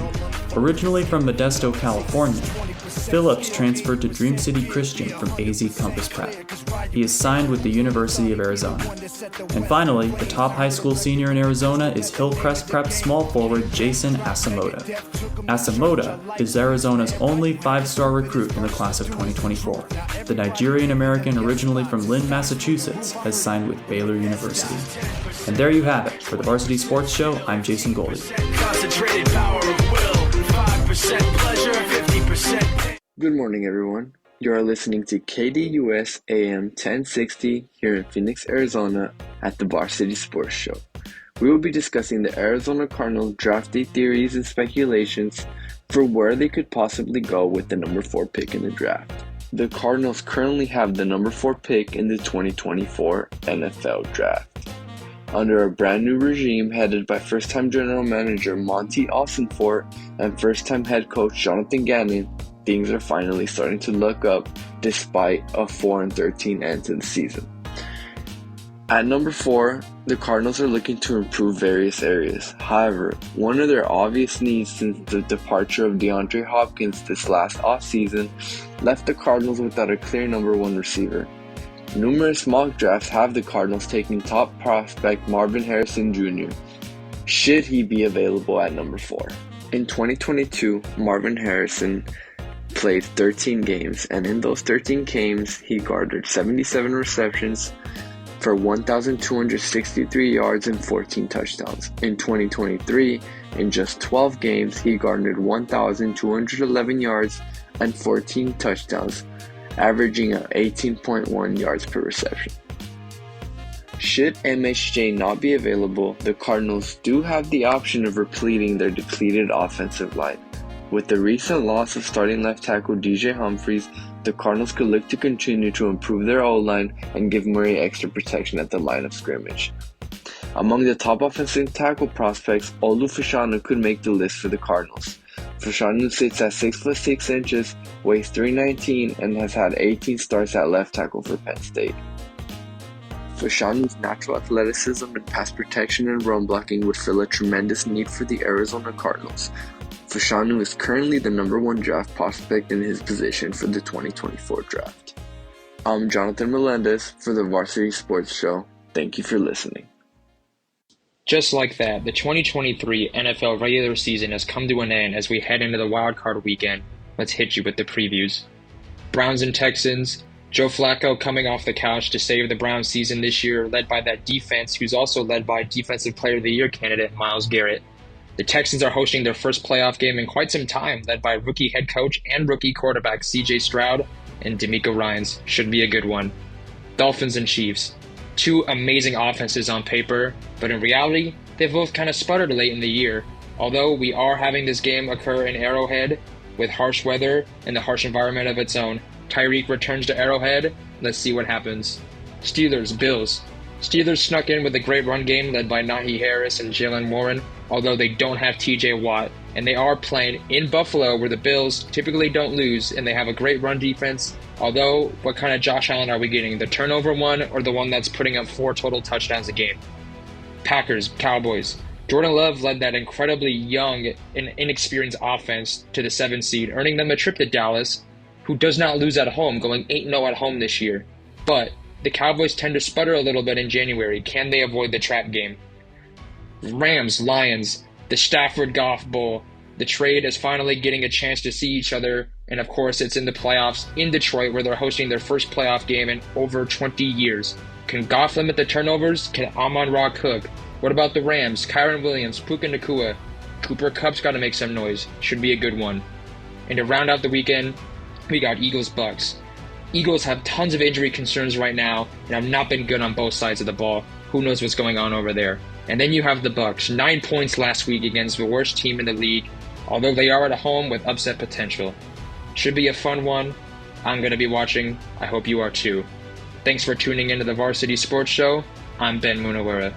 Originally from Modesto, California, Phillips transferred to Dream City Christian from AZ Compass Prep. He is signed with the University of Arizona. And finally, the top high school senior in Arizona is Hillcrest Prep small forward Jason Asamoah. Asamoah is Arizona's only 5-star recruit in the class of 2024. The Nigerian American originally from Lynn, Massachusetts, has signed with Baylor University. And there you have it. For the Varsity Sports Show, I'm Jason Goldie. Concentrated power of will, 5% pleasure, 50%. Good morning, everyone. You are listening to KDUS AM 1060 here in Phoenix, Arizona at the Varsity Sports Show. We will be discussing the Arizona Cardinal draft day theories and speculations for where they could possibly go with the number 4 pick in the draft. The Cardinals currently have the number 4 pick in the 2024 NFL Draft. Under a brand new regime headed by first-time general manager Monty Ossenfort and first-time head coach Jonathan Gannon, things are finally starting to look up despite a 4-13 end to the season. At number 4, the Cardinals are looking to improve various areas. However, one of their obvious needs since the departure of DeAndre Hopkins this last offseason left the Cardinals without a clear number 1 receiver. Numerous mock drafts have the Cardinals taking top prospect Marvin Harrison Jr., should he be available at number 4. In 2022, Marvin Harrison played 13 games, and in those 13 games, he garnered 77 receptions for 1,263 yards and 14 touchdowns. In 2023, in just 12 games, he garnered 1,211 yards and 14 touchdowns, averaging 18.1 yards per reception. Should MHJ not be available, the Cardinals do have the option of repleting their depleted offensive line. With the recent loss of starting left tackle DJ Humphries, the Cardinals could look to continue to improve their O-line and give Murray extra protection at the line of scrimmage. Among the top offensive tackle prospects, Olu Fashanu could make the list for the Cardinals. Fashanu sits at 6'6", weighs 319, and has had 18 starts at left tackle for Penn State. Fashanu's natural athleticism and pass protection and run blocking would fill a tremendous need for the Arizona Cardinals. Fashanu is currently the number 1 draft prospect in his position for the 2024 draft. I'm Jonathan Melendez for the Varsity Sports Show. Thank you for listening. Just like that, the 2023 NFL regular season has come to an end as we head into the Wildcard weekend. Let's hit you with the previews. Browns and Texans. Joe Flacco coming off the couch to save the Browns season this year, led by that defense, who's also led by Defensive Player of the Year candidate Myles Garrett. The Texans are hosting their first playoff game in quite some time, led by rookie head coach and rookie quarterback C.J. Stroud and DeMeco Ryans. Should be a good one. Dolphins and Chiefs. 2 amazing offenses on paper, but in reality, they've both kind of sputtered late in the year. Although we are having this game occur in Arrowhead with harsh weather and the harsh environment of its own. Tyreek returns to Arrowhead. Let's see what happens. Steelers, Bills. Steelers snuck in with a great run game led by Najee Harris and Jalen Warren, although they don't have TJ Watt, and they are playing in Buffalo where the Bills typically don't lose, and they have a great run defense. Although, what kind of Josh Allen are we getting? The turnover one or the one that's putting up 4 total touchdowns a game? Packers, Cowboys. Jordan Love led that incredibly young and inexperienced offense to the 7th seed, earning them a trip to Dallas, who does not lose at home, going 8-0 at home this year. But the Cowboys tend to sputter a little bit in January. Can they avoid the trap game? Rams, Lions, the Stafford Goff Bowl. The trade is finally getting a chance to see each other, and of course it's in the playoffs in Detroit where they're hosting their first playoff game in over 20 years. Can Goff limit the turnovers? Can Amon-Ra cook? What about the Rams? Kyron Williams, Puka Nacua. Cooper Kupp's got to make some noise. Should be a good one. And to round out the weekend, we got Eagles-Bucks. Eagles have tons of injury concerns right now and have not been good on both sides of the ball. Who knows what's going on over there? And then you have the Bucks, 9 points last week against the worst team in the league, although they are at home with upset potential. Should be a fun one. I'm going to be watching. I hope you are too. Thanks for tuning into the Varsity Sports Show. I'm Ben Munaweera.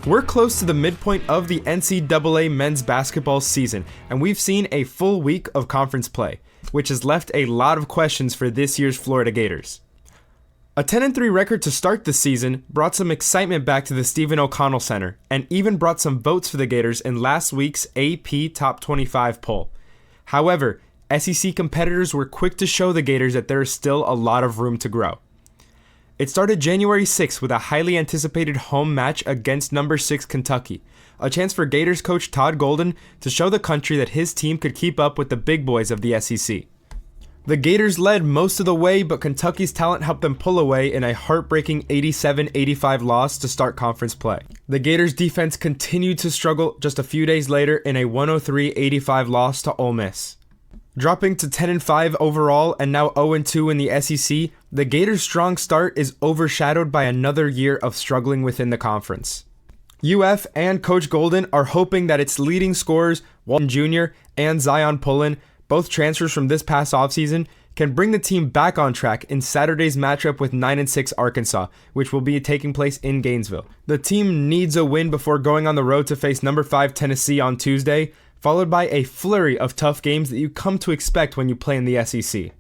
We're close to the midpoint of the NCAA men's basketball season, and we've seen a full week of conference play, which has left a lot of questions for this year's Florida Gators. A 10-3 record to start the season brought some excitement back to the Stephen O'Connell Center, and even brought some votes for the Gators in last week's AP Top 25 poll. However, SEC competitors were quick to show the Gators that there is still a lot of room to grow. It started January 6th with a highly anticipated home match against number 6 Kentucky, a chance for Gators coach Todd Golden to show the country that his team could keep up with the big boys of the SEC. The Gators led most of the way, but Kentucky's talent helped them pull away in a heartbreaking 87-85 loss to start conference play. The Gators defense continued to struggle just a few days later in a 103-85 loss to Ole Miss. Dropping to 10-5 overall and now 0-2 in the SEC, the Gators' strong start is overshadowed by another year of struggling within the conference. UF and Coach Golden are hoping that its leading scorers, Walton Jr. and Zion Pullen, both transfers from this past offseason, can bring the team back on track in Saturday's matchup with 9-6 Arkansas, which will be taking place in Gainesville. The team needs a win before going on the road to face number 5 Tennessee on Tuesday, followed by a flurry of tough games that you come to expect when you play in the SEC.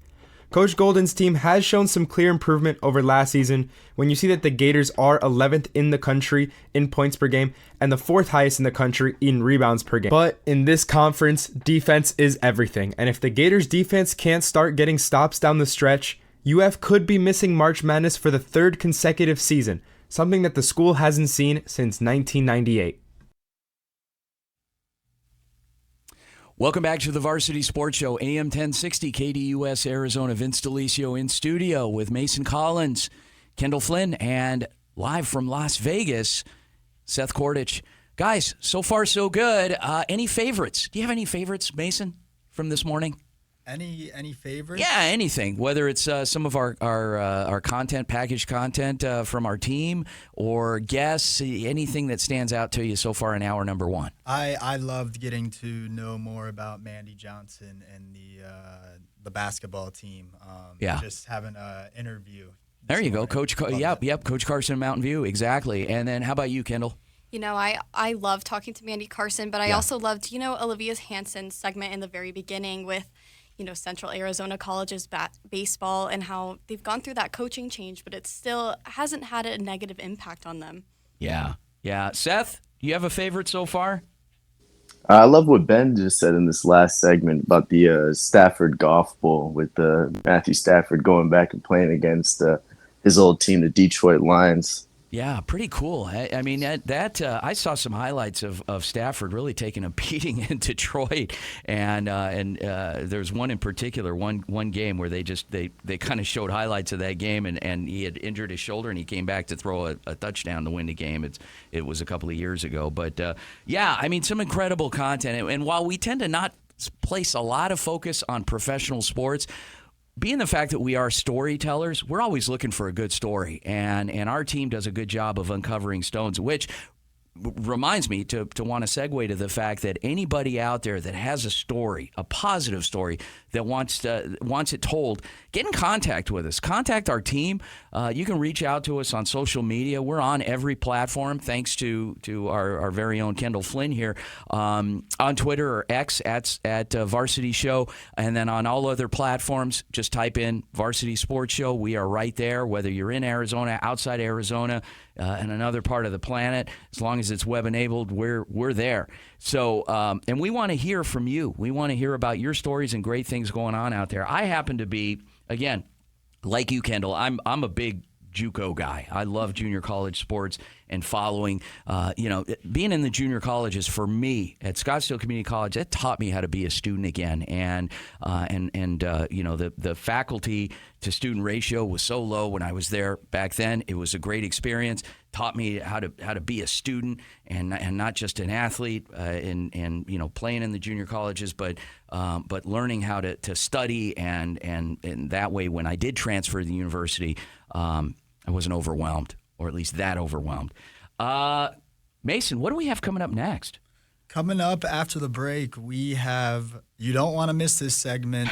Coach Golden's team has shown some clear improvement over last season when you see that the Gators are 11th in the country in points per game and the 4th highest in the country in rebounds per game. But in this conference, defense is everything, and if the Gators defense can't start getting stops down the stretch, UF could be missing March Madness for the 3rd consecutive season, something that the school hasn't seen since 1998. Welcome back to the Varsity Sports Show, AM 1060, KDUS, Arizona. Vince DeLisio in studio with Mason Collins, Kendall Flynn, and live from Las Vegas, Seth Kordich. Guys, so far so good. Any favorites? Do you have any favorites, Mason, from this morning? Any favorites? Yeah, anything. Whether it's some of our content, packaged content from our team, or guests, anything that stands out to you so far in hour number one. I loved getting to know more about Mandi Johnson and the basketball team. Just having an interview. There you go, Coach. Yep, Coach Carson in Mountain View, exactly. And then how about you, Kendall? You know, I love talking to Mandi Carson, but I also loved, Olivia's Hansen segment in the very beginning with, Central Arizona College's baseball and how they've gone through that coaching change, but it still hasn't had a negative impact on them. Yeah. Seth, you have a favorite so far? I love what Ben just said in this last segment about the Stafford Golf Bowl with Matthew Stafford going back and playing against his old team, the Detroit Lions. Yeah, pretty cool. I mean, I saw some highlights of Stafford really taking a beating in Detroit, and there's one in particular, one game where they kind of showed highlights of that game, and he had injured his shoulder, and he came back to throw a touchdown to win the game. It was a couple of years ago, but I mean, some incredible content. And while we tend to not place a lot of focus on professional sports, being the fact that we are storytellers, we're always looking for a good story, and our team does a good job of uncovering stones, which reminds me to want to segue to the fact that anybody out there that has a story, a positive story, that wants it told, get in contact with us. Contact our team. You can reach out to us on social media. We're on every platform, thanks to our very own Kendall Flynn here, on Twitter or X at Varsity Show, and then on all other platforms, just type in Varsity Sports Show. We are right there, whether you're in Arizona, outside Arizona, and another part of the planet. As long as it's web-enabled, we're there. So, and we want to hear from you. We want to hear about your stories and great things going on out there. I happen to be, again, like you, Kendall, I'm a big JUCO guy. I love junior college sports and following. Being in the junior colleges for me at Scottsdale Community College, that taught me how to be a student again. And the faculty to student ratio was so low when I was there back then. It was a great experience. Taught me how to be a student and not just an athlete and playing in the junior colleges, but learning how to study and that way when I did transfer to the university, I wasn't overwhelmed, or at least that overwhelmed. Mason, what do we have coming up next? Coming up after the break, we have, you don't want to miss this segment,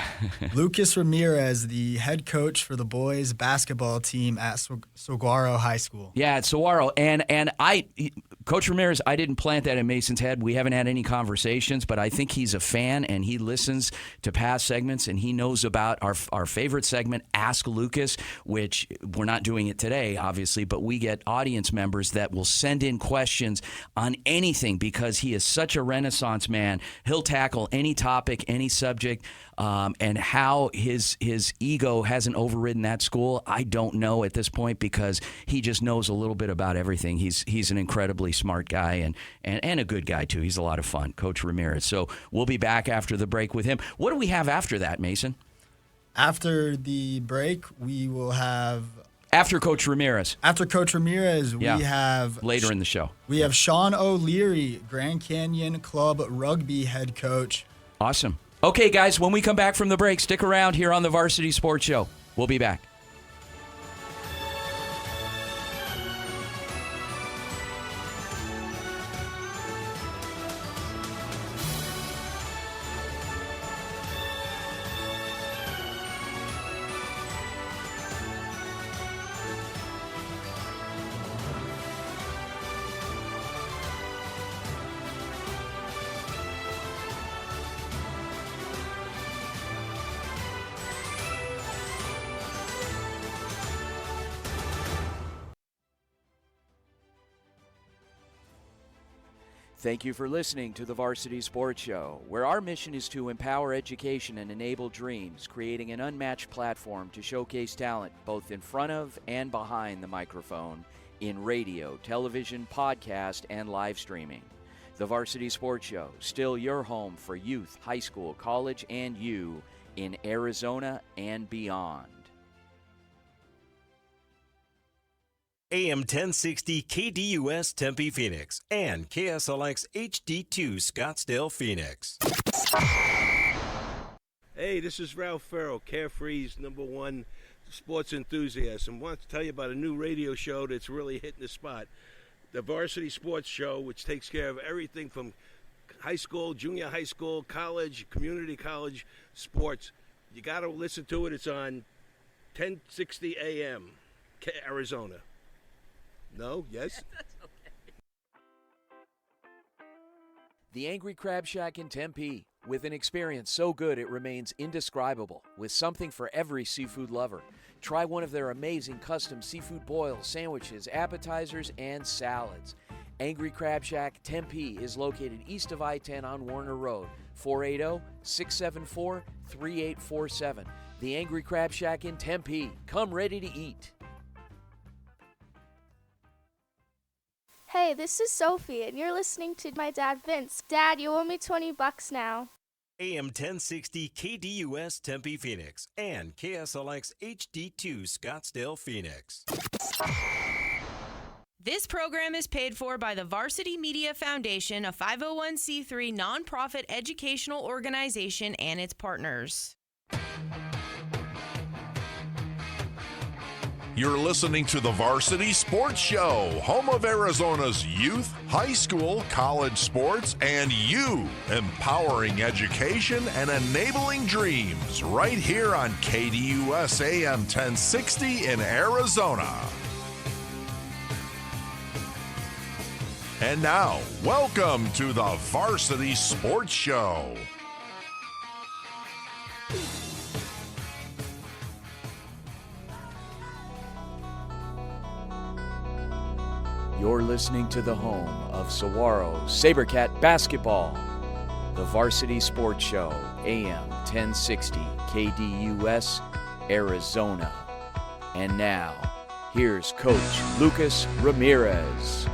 Lucas Ramirez, the head coach for the boys basketball team at Saguaro High School. Yeah, at Saguaro. And Coach Ramirez, I didn't plant that in Mason's head. We haven't had any conversations, but I think he's a fan and he listens to past segments and he knows about our favorite segment, Ask Lucas, which we're not doing it today, obviously, but we get audience members that will send in questions on anything because he is such a Renaissance man. He'll tackle any topic, any subject, and how his ego hasn't overridden that school, I don't know at this point because he just knows a little bit about everything. He's an incredibly smart guy and a good guy too. He's a lot of fun, Coach Ramirez. So we'll be back after the break with him. What do we have after that, Mason? After the break, we will have... After Coach Ramirez. We have... Later in the show. We have Sean O'Leary, Grand Canyon Club Rugby head coach. Awesome. Okay, guys, when we come back from the break, stick around here on the Varsity Sports Show. We'll be back. Thank you for listening to the Varsity Sports Show, where our mission is to empower education and enable dreams, creating an unmatched platform to showcase talent both in front of and behind the microphone in radio, television, podcast, and live streaming. The Varsity Sports Show, still your home for youth, high school, college, and you in Arizona and beyond. AM 1060 KDUS Tempe Phoenix and KSLX HD2 Scottsdale Phoenix. Hey, this is Ralph Farrell, Carefree's #1 sports enthusiast, and want to tell you about a new radio show that's really hitting the spot. The Varsity Sports Show, which takes care of everything from high school, junior high school, college, community college sports. You got to listen to it. It's on 1060 AM, Arizona. No? Yes? That's okay. The Angry Crab Shack in Tempe, with an experience so good it remains indescribable, with something for every seafood lover. Try one of their amazing custom seafood boils, sandwiches, appetizers, and salads. Angry Crab Shack Tempe is located east of Eitan on Warner Road, 480-674-3847. The Angry Crab Shack in Tempe. Come ready to eat. Hey, this is Sophie, and you're listening to my dad, Vince. Dad, you owe me $20 now. AM 1060 KDUS Tempe Phoenix and KSLX HD2 Scottsdale Phoenix. This program is paid for by the Varsity Media Foundation, a 501c3 nonprofit educational organization, and its partners. You're listening to the Varsity Sports Show, home of Arizona's youth, high school, college sports, and you, empowering education and enabling dreams, right here on KDUS AM 1060 in Arizona. And now, welcome to the Varsity Sports Show. You're listening to the home of Saguaro Sabercat basketball, the Varsity Sports Show, AM 1060 KDUS, Arizona. And now, here's Coach Lucas Ramirez.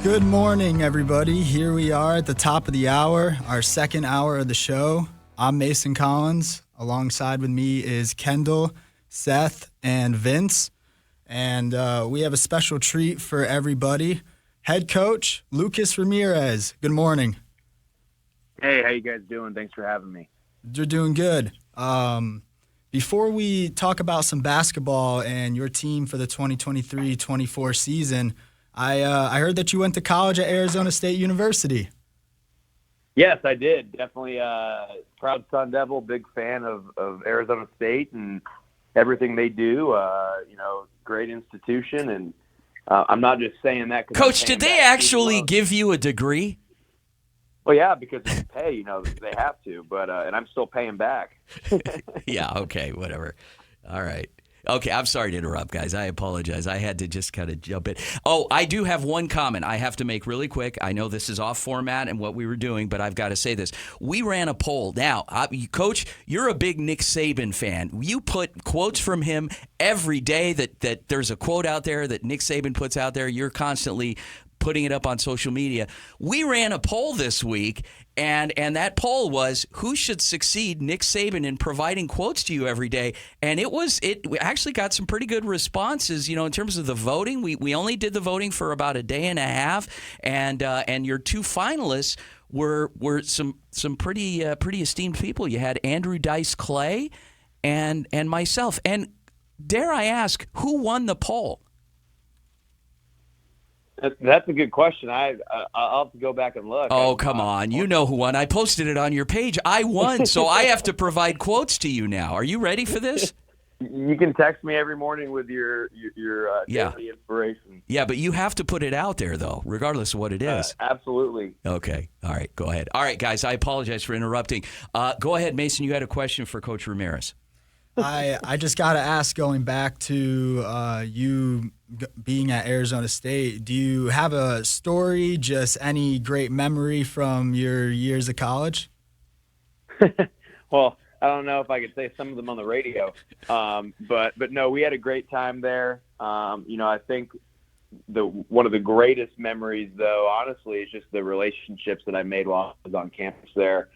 Good morning, everybody. Here we are at the top of the hour, our second hour of the show. I'm Mason Collins. Alongside with me is Kendall, Seth, and Vince. And we have a special treat for everybody. Head coach, Lucas Ramirez. Good morning. Hey, how you guys doing? Thanks for having me. You're doing good. Before we talk about some basketball and your team for the 2023-24 season, I heard that you went to college at Arizona State University. Yes, I did. Definitely proud Sun Devil, big fan of Arizona State and everything they do. Great institution, and I'm not just saying that. Coach, did they actually give you a degree? Well, yeah, because they pay, they have to, but and I'm still paying back. Yeah, okay, whatever. All right. Okay, I'm sorry to interrupt, guys. I apologize. I had to just kind of jump in. Oh, I do have one comment I have to make really quick. I know this is off format and what we were doing, but I've got to say this. We ran a poll. Now, Coach, you're a big Nick Saban fan. You put quotes from him every day that there's a quote out there that Nick Saban puts out there. You're constantly putting it up on social media. We ran a poll this week, and that poll was, who should succeed Nick Saban in providing quotes to you every day? And we actually got some pretty good responses, in terms of the voting. We only did the voting for about a day and a half, and your two finalists were some pretty esteemed people. You had Andrew Dice Clay and myself. And dare I ask, who won the poll? That's a good question. I'll have to go back and look. Oh, come on. You know who won. I posted it on your page. I won, so I have to provide quotes to you now. Are you ready for this? You can text me every morning with your daily inspiration. Yeah, but you have to put it out there, though, regardless of what it is. Absolutely. Okay. All right. Go ahead. All right, guys, I apologize for interrupting. Go ahead, Mason. You had a question for Coach Ramirez. I just got to ask, going back to you being at Arizona State, do you have a story, just any great memory from your years of college? Well, I don't know if I could say some of them on the radio, but no, we had a great time there. I think one of the greatest memories, though, honestly, is just the relationships that I made while I was on campus there.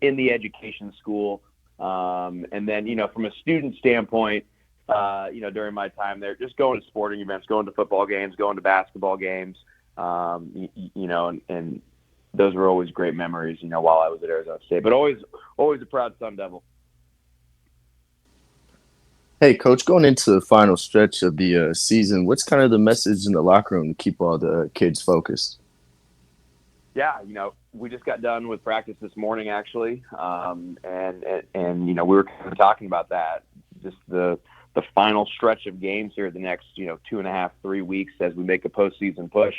In the education school, and then from a student standpoint, during my time there, just going to sporting events, going to football games, going to basketball games, and those were always great memories, while I was at Arizona State. But always a proud Sun Devil. Hey, Coach, going into the final stretch of the season, what's kind of the message in the locker room to keep all the kids focused? Yeah, we just got done with practice this morning, actually, and we were kind of talking about that, just the final stretch of games here the next 2.5, 3 weeks as we make a postseason push.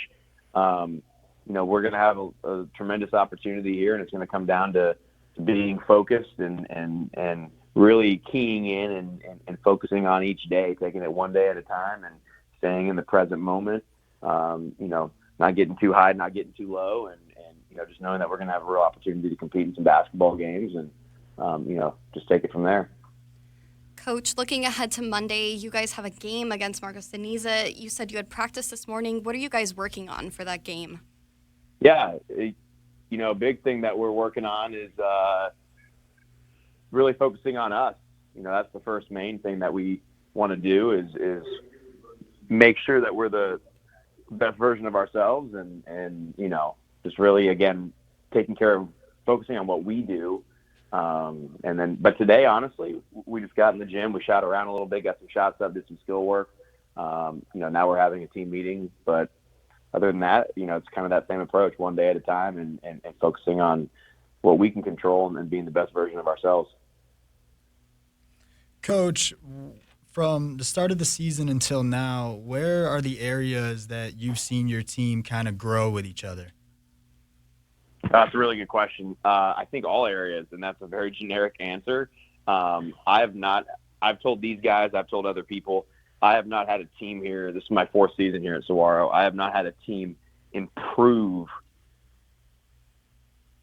We're going to have a tremendous opportunity here, and it's going to come down to being focused and really keying in and focusing on each day, taking it one day at a time and staying in the present moment. Not getting too high, not getting too low, and just knowing that we're going to have a real opportunity to compete in some basketball games and, just take it from there. Coach, looking ahead to Monday, you guys have a game against Marcos Deniza. You said you had practice this morning. What are you guys working on for that game? Yeah, a big thing that we're working on is really focusing on us. That's the first main thing that we want to do is make sure that we're the best version of ourselves and just really, again, focusing on what we do. But today, honestly, we just got in the gym. We shot around a little bit, got some shots up, did some skill work. Now we're having a team meeting, but other than that, it's kind of that same approach, one day at a time and focusing on what we can control and being the best version of ourselves. Coach, from the start of the season until now, where are the areas that you've seen your team kind of grow with each other? That's a really good question. I think all areas, and that's a very generic answer. I've told these guys, I've told other people, I have not had a team here. This is my 4th season here at Saguaro. I have not had a team improve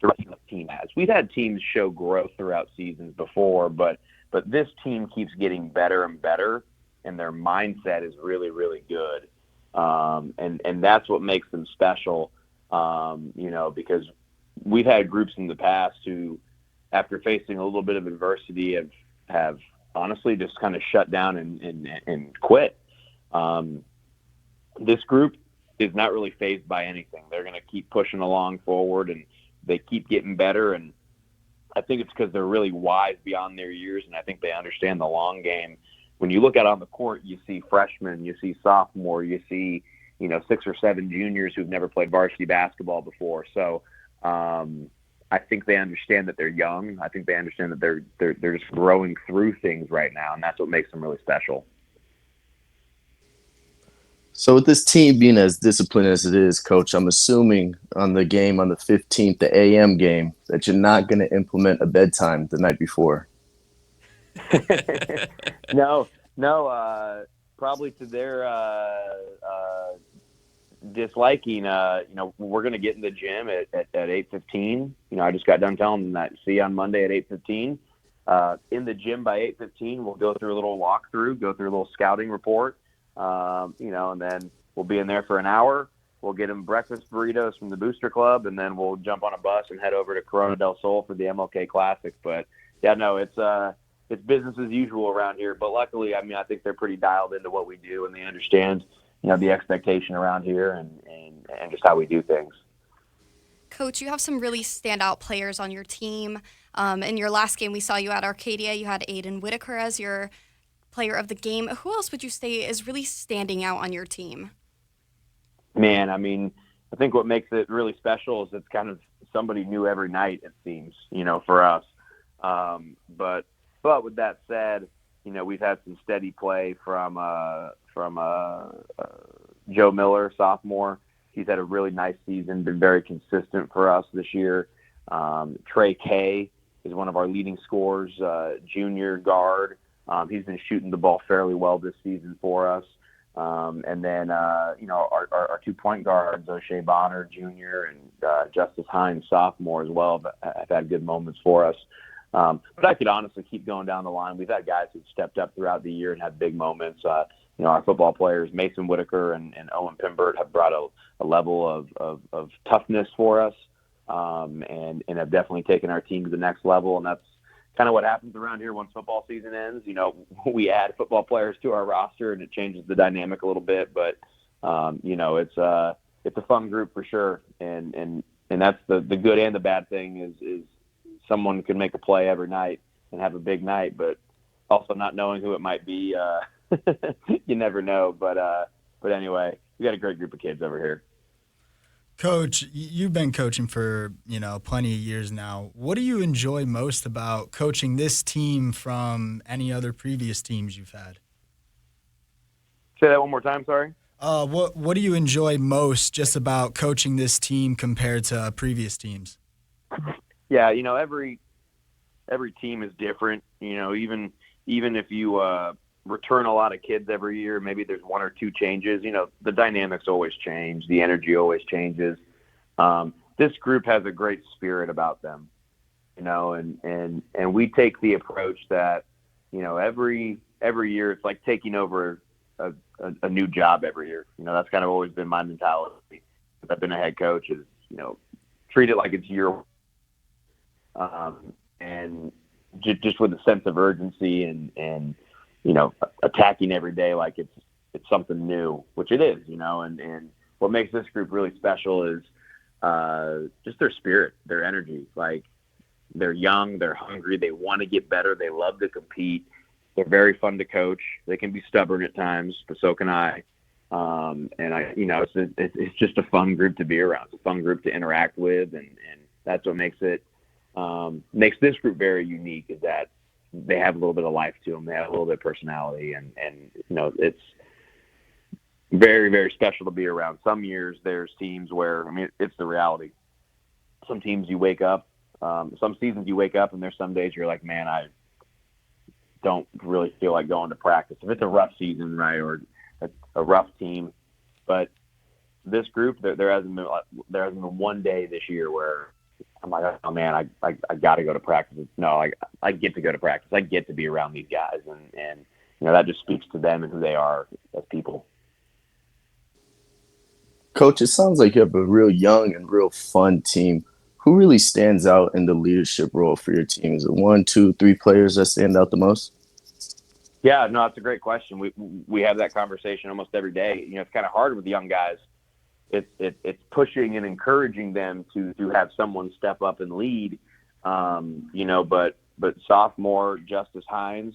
the team has. We've had teams show growth throughout seasons before, but this team keeps getting better and better, and their mindset is really, really good. And that's what makes them special, because we've had groups in the past who, after facing a little bit of adversity, have honestly just kind of shut down and quit. This group is not really fazed by anything. They're going to keep pushing along forward, and they keep getting better. And I think it's because they're really wise beyond their years, and I think they understand the long game. When you look out on the court, you see freshmen, you see sophomore, you see 6 or 7 juniors who've never played varsity basketball before. So I think they understand that they're young. I think they understand that they're just growing through things right now, and that's what makes them really special. So with this team being as disciplined as it is, Coach, I'm assuming on the game on the 15th, the AM game, that you're not going to implement a bedtime the night before. No, probably to their disliking. We're going to get in the gym at 8:15. I just got done telling them that. See you on Monday at 8:15. In the gym by 8:15, we'll go through a little walkthrough, go through a little scouting report. And then we'll be in there for an hour. We'll get them breakfast burritos from the Booster Club, and then we'll jump on a bus and head over to Corona del Sol for the MLK Classic. But yeah, no, it's business as usual around here. But luckily, I think they're pretty dialed into what we do, and they understand, the expectation around here and just how we do things. Coach, you have some really standout players on your team. In your last game, we saw you at Arcadia. You had Aiden Whitaker as your player of the game. Who else would you say is really standing out on your team? Man, I think what makes it really special is it's kind of somebody new every night, it seems, for us. But with that said, we've had some steady play from Joe Miller, sophomore. He's had a really nice season, been very consistent for us this year. Trey K is one of our leading scorers, junior guard. He's been shooting the ball fairly well this season for us. And then, our 2 point guards, O'Shea Bonner, junior, and Justice Hines, sophomore as well, have had good moments for us. But I could honestly keep going down the line. We've had guys who've stepped up throughout the year and had big moments. Our football players, Mason Whitaker and Owen Pimbert, have brought a level of toughness for us, and have definitely taken our team to the next level. And that's kind of what happens around here once football season ends. We add football players to our roster, and it changes the dynamic a little bit. But it's a fun group for sure, and that's the good and the bad thing is someone can make a play every night and have a big night, but also not knowing who it might be. You never know. But anyway, we got a great group of kids over here. Coach, you've been coaching for, plenty of years now. What do you enjoy most about coaching this team from any other previous teams you've had? Say that one more time, sorry. What do you enjoy most just about coaching this team compared to previous teams? Yeah, every team is different. Even if you return a lot of kids every year, maybe there's 1 or 2 changes. The dynamics always change, the energy always changes. This group has a great spirit about them, and we take the approach that every year it's like taking over a new job every year. That's kind of always been my mentality. I've been a head coach, is treat it like it's your and just with a sense of urgency and attacking every day like it's something new, which it is, and what makes this group really special is just their spirit, their energy. Like, they're young, they're hungry, they want to get better, they love to compete. They're very fun to coach. They can be stubborn at times, but so can I. And it's just a fun group to be around. It's a fun group to interact with, and that's what makes this group very unique, is that they have a little bit of life to them. They have a little bit of personality, and it's very, very special to be around. Some years there's teams where, it's the reality. Some teams you wake up, some seasons you wake up, and there's some days you're like, man, I don't really feel like going to practice. If it's a rough season, right, or a rough team. But this group, there hasn't been one day this year where I'm like, oh man, I got to go to practice. No, I get to go to practice. I get to be around these guys, and that just speaks to them and who they are as people. Coach, it sounds like you have a real young and real fun team. Who really stands out in the leadership role for your team? Is it 1, 2, 3 players that stand out the most? Yeah, no, that's a great question. We have that conversation almost every day. It's kind of hard with young guys. It's pushing and encouraging them to have someone step up and lead. But sophomore Justice Hines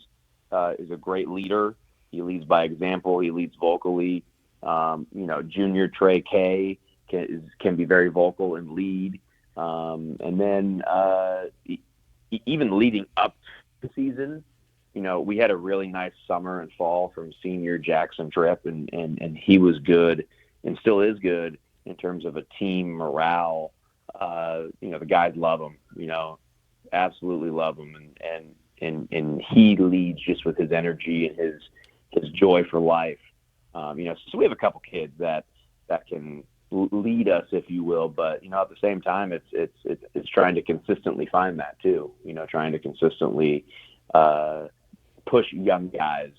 is a great leader. He leads by example. He leads vocally. Junior Trey K can be very vocal and lead. And then even leading up to the season, we had a really nice summer and fall from senior Jackson Tripp, and he was good and still is good in terms of a team morale. The guys love him, absolutely love him. And he leads just with his energy and his joy for life. So we have a couple kids that can lead us, if you will, but at the same time, it's trying to consistently find that too. Trying to consistently push young guys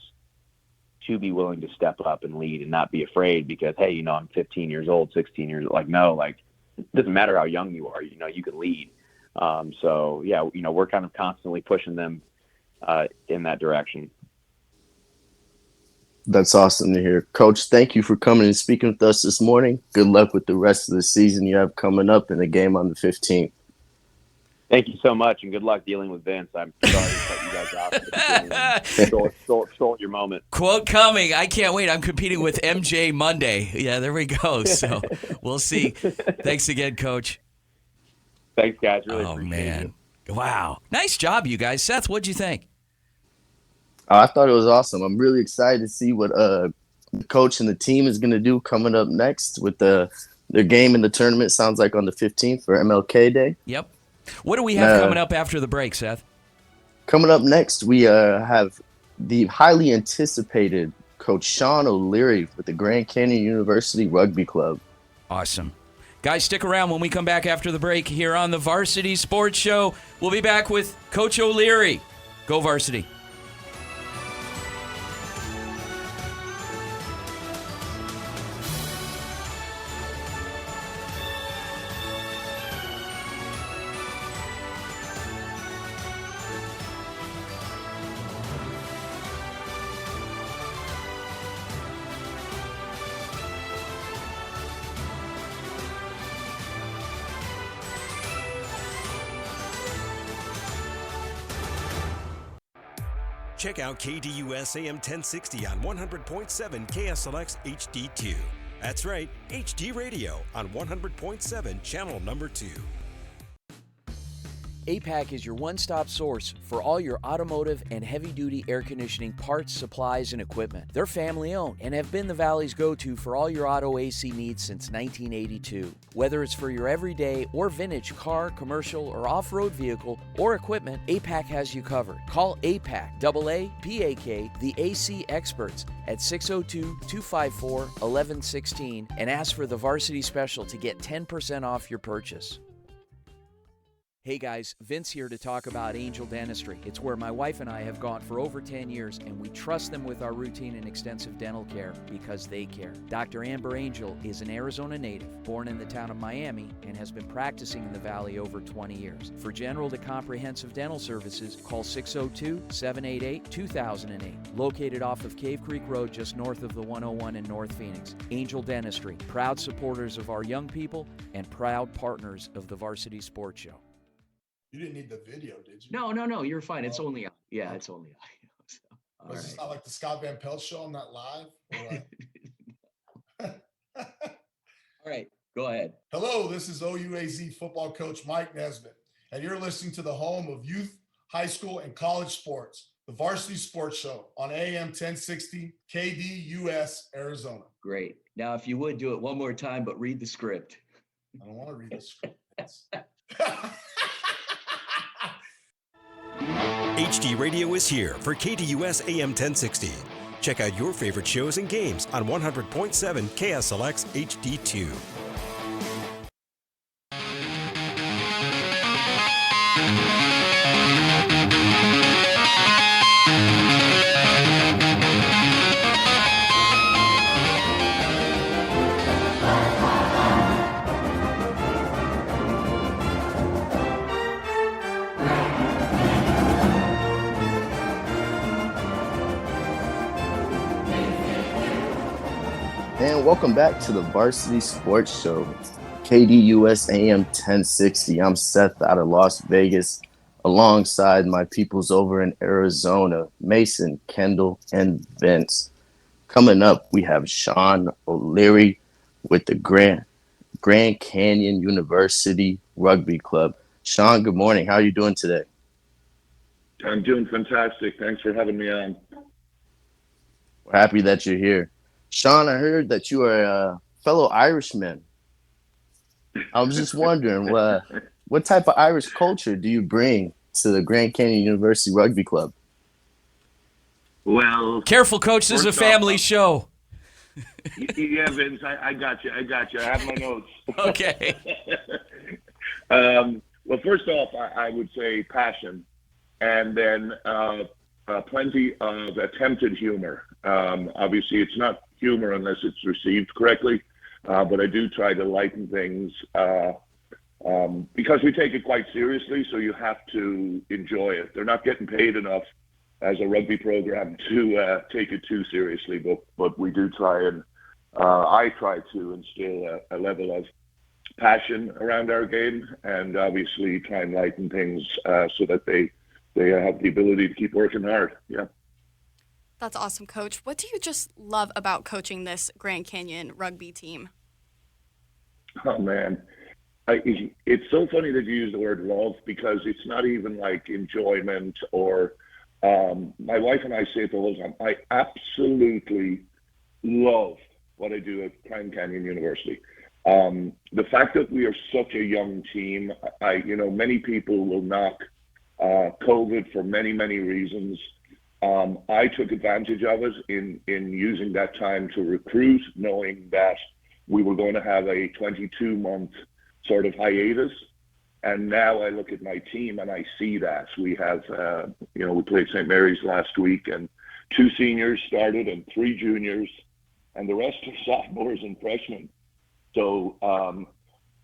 to be willing to step up and lead and not be afraid because, hey, I'm 15 years old, 16 years old. It doesn't matter how young you are, you can lead. We're kind of constantly pushing them in that direction. That's awesome to hear. Coach, thank you for coming and speaking with us this morning. Good luck with the rest of the season you have coming up in the game on the 15th. Thank you so much, and good luck dealing with Vince. I'm sorry to cut you guys off at the beginning. Stole your moment. Quote coming. I can't wait. I'm competing with MJ Monday. Yeah, there we go. So we'll see. Thanks again, Coach. Thanks, guys. Really appreciate it. Wow. Nice job, you guys. Seth, what'd you think? I thought it was awesome. I'm really excited to see what the coach and the team is going to do coming up next with their game in the tournament. Sounds like on the 15th for MLK Day. Yep. What do we have coming up after the break, Seth? Coming up next, we have the highly anticipated Coach Sean O'Leary with the Grand Canyon University Rugby Club. Awesome. Guys, stick around when we come back after the break here on the Varsity Sports Show. We'll be back with Coach O'Leary. Go Varsity. Check out KDUS AM 1060 on 100.7 KSLX HD2. That's right, HD radio on 100.7 channel number 2. APAC is your one-stop source for all your automotive and heavy-duty air conditioning parts, supplies, and equipment. They're family-owned and have been the Valley's go-to for all your auto AC needs since 1982. Whether it's for your everyday or vintage car, commercial, or off-road vehicle or equipment, APAC has you covered. Call APAC, AA-PAK, the AC experts at 602-254-1116 and ask for the Varsity Special to get 10% off your purchase. Hey guys, Vince here to talk about Angel Dentistry. It's where my wife and I have gone for over 10 years, and we trust them with our routine and extensive dental care because they care. Dr. Amber Angel is an Arizona native, born in the town of Miami, and has been practicing in the Valley over 20 years. For general to comprehensive dental services, call 602-788-2008. Located off of Cave Creek Road just north of the 101 in North Phoenix. Angel Dentistry, proud supporters of our young people and proud partners of the Varsity Sports Show. You didn't need the video, did you? No, you're fine. It's only it's only So, it's not like the Scott Van Pelt show. I'm not live. All right, go ahead. Hello, this is OUAZ football coach Mike Nesbitt, and you're listening to the home of youth, high school, and college sports, the Varsity Sports Show on AM 1060 KDUS, Arizona. Great. Now, if you would do it one more time, but read the script. I don't want to read the script. HD Radio is here for KDUS AM 1060. Check out your favorite shows and games on 100.7 KSLX HD2. And welcome back to the Varsity Sports Show, KDUS AM 1060. I'm Seth out of Las Vegas, alongside my peoples over in Arizona, Mason, Kendall, and Vince. Coming up, we have Sean O'Leary with the Grand Canyon University Rugby Club. Sean, good morning. How are you doing today? I'm doing fantastic. Thanks for having me on. We're happy that you're here. Sean, I heard that you are a fellow Irishman. I was just wondering, what type of Irish culture do you bring to the Grand Canyon University Rugby Club? Well, careful, coach. This is a family show. Yeah, Vince, I got you. I have my notes. Okay. Well, first off, I would say passion, and then plenty of attempted humor. Obviously, it's not humor unless it's received correctly, but I do try to lighten things because we take it quite seriously, so you have to enjoy it. They're not getting paid enough as a rugby program to take it too seriously, but we do try, and I try to instill a level of passion around our game, and obviously try and lighten things so that they have the ability to keep working hard. Yeah. That's awesome, Coach. What do you just love about coaching this Grand Canyon rugby team? Oh, man. It's so funny that you use the word love, because it's not even like enjoyment or my wife and I say it the whole time. I absolutely love what I do at Grand Canyon University. The fact that we are such a young team, many people will knock COVID for many, many reasons. I took advantage of it in using that time to recruit, knowing that we were going to have a 22-month sort of hiatus. And now I look at my team and I see that. We have, we played St. Mary's last week, and 2 seniors started and 3 juniors, and the rest are sophomores and freshmen. So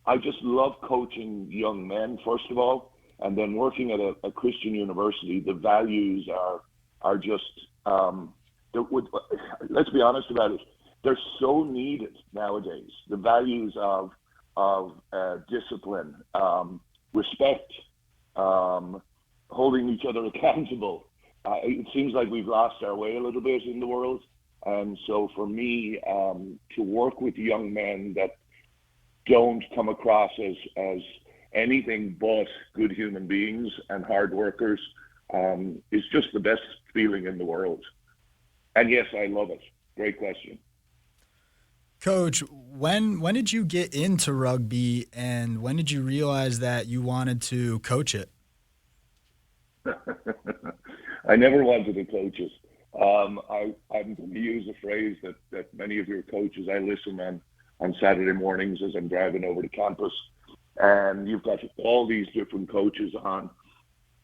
I just love coaching young men, first of all, and then working at a Christian university. The values are just, let's be honest about it, they're so needed nowadays. The values of discipline, respect, holding each other accountable. It seems like we've lost our way a little bit in the world. And so for me, to work with young men that don't come across as anything but good human beings and hard workers is just the best feeling in the world. And yes, I love it. Great question. Coach, when did you get into rugby, and when did you realize that you wanted to coach it? I never wanted to coach it. I'm going to use a phrase that many of your coaches, I listen on Saturday mornings as I'm driving over to campus, and you've got all these different coaches on.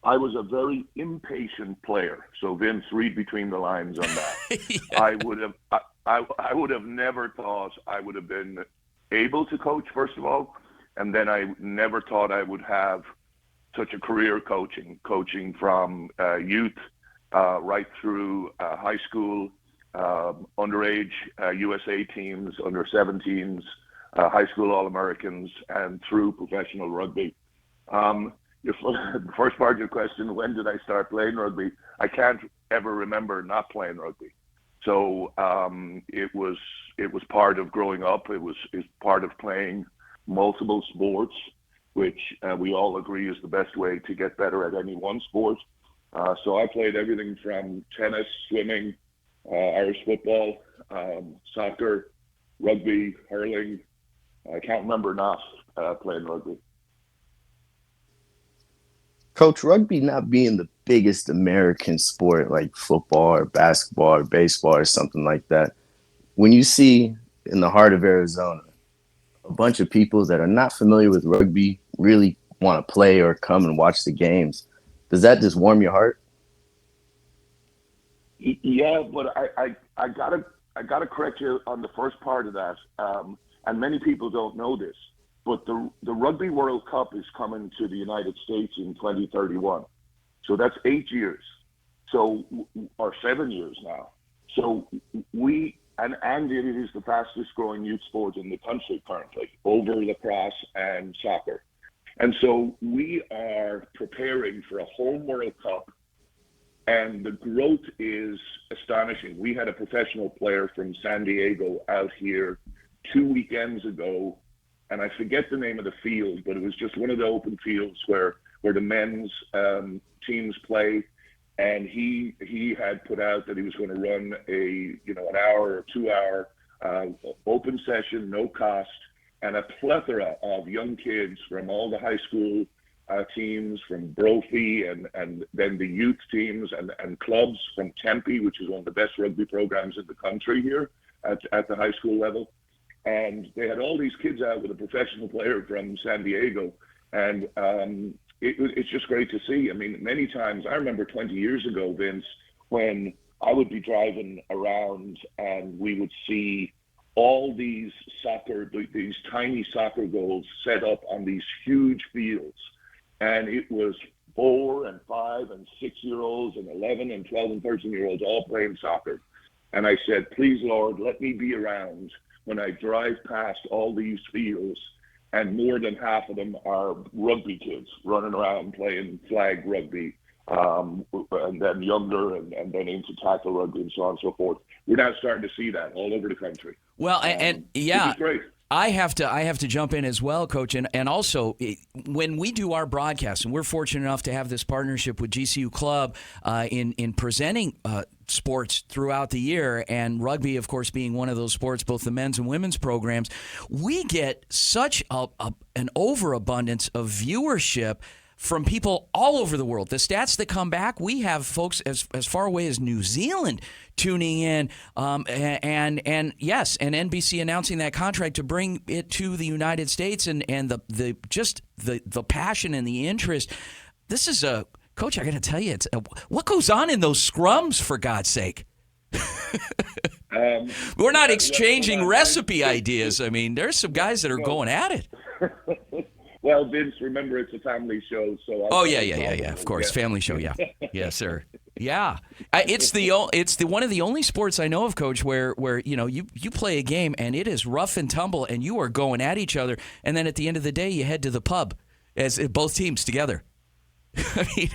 I was a very impatient player, so Vince, read between the lines on that. Yeah. I would have never thought I would have been able to coach, first of all, and then I never thought I would have such a career coaching from youth right through high school, underage USA teams, under 17s, high school All-Americans, and through professional rugby. The first part of your question, when did I start playing rugby? I can't ever remember not playing rugby. So it was part of growing up. It's part of playing multiple sports, which we all agree is the best way to get better at any one sport. So I played everything from tennis, swimming, Irish football, soccer, rugby, hurling. I can't remember not playing rugby. Coach, rugby not being the biggest American sport like football or basketball or baseball or something like that, when you see in the heart of Arizona a bunch of people that are not familiar with rugby really want to play or come and watch the games, does that just warm your heart? Yeah, but I gotta correct you on the first part of that, and many people don't know this. But the Rugby World Cup is coming to the United States in 2031. So that's 8 years. Or 7 years now. So and it is the fastest growing youth sport in the country currently, over lacrosse and soccer. And so we are preparing for a home World Cup, and the growth is astonishing. We had a professional player from San Diego out here 2 weekends ago, and I forget the name of the field, but it was just one of the open fields where the men's teams play. And he had put out that he was going to run an hour or 2 hour open session, no cost, and a plethora of young kids from all the high school teams, from Brophy and then the youth teams and clubs from Tempe, which is one of the best rugby programs in the country here at the high school level. And they had all these kids out with a professional player from San Diego. And it's just great to see. I mean, many times, I remember 20 years ago, Vince, when I would be driving around and we would see all these tiny soccer goals set up on these huge fields. And it was 4 and 5 and 6-year-olds and 11 and 12 and 13-year-olds all playing soccer. And I said, please, Lord, let me be around when I drive past all these fields, and more than half of them are rugby kids running around playing flag rugby, and then younger, and then into tackle rugby and so on and so forth. We're now starting to see that all over the country. Well, and yeah, great. I have to jump in as well, Coach, and also when we do our broadcast, and we're fortunate enough to have this partnership with GCU Club in presenting sports throughout the year, and rugby, of course, being one of those sports, both the men's and women's programs, we get such an overabundance of viewership from people all over the world. The stats that come back, we have folks as far away as New Zealand tuning in, and yes, and NBC announcing that contract to bring it to the United States, and the passion and the interest. This is a Coach, I got to tell you, what goes on in those scrums, for God's sake? We're not exchanging recipe ideas. I mean, there's some guys that are going at it. Well, Vince, remember it's a family show, so. Yeah. Of course, family show. Yeah, yes, sir. Yeah, it's one of the only sports I know of, Coach, where you play a game and it is rough and tumble and you are going at each other, and then at the end of the day you head to the pub as both teams together. I mean,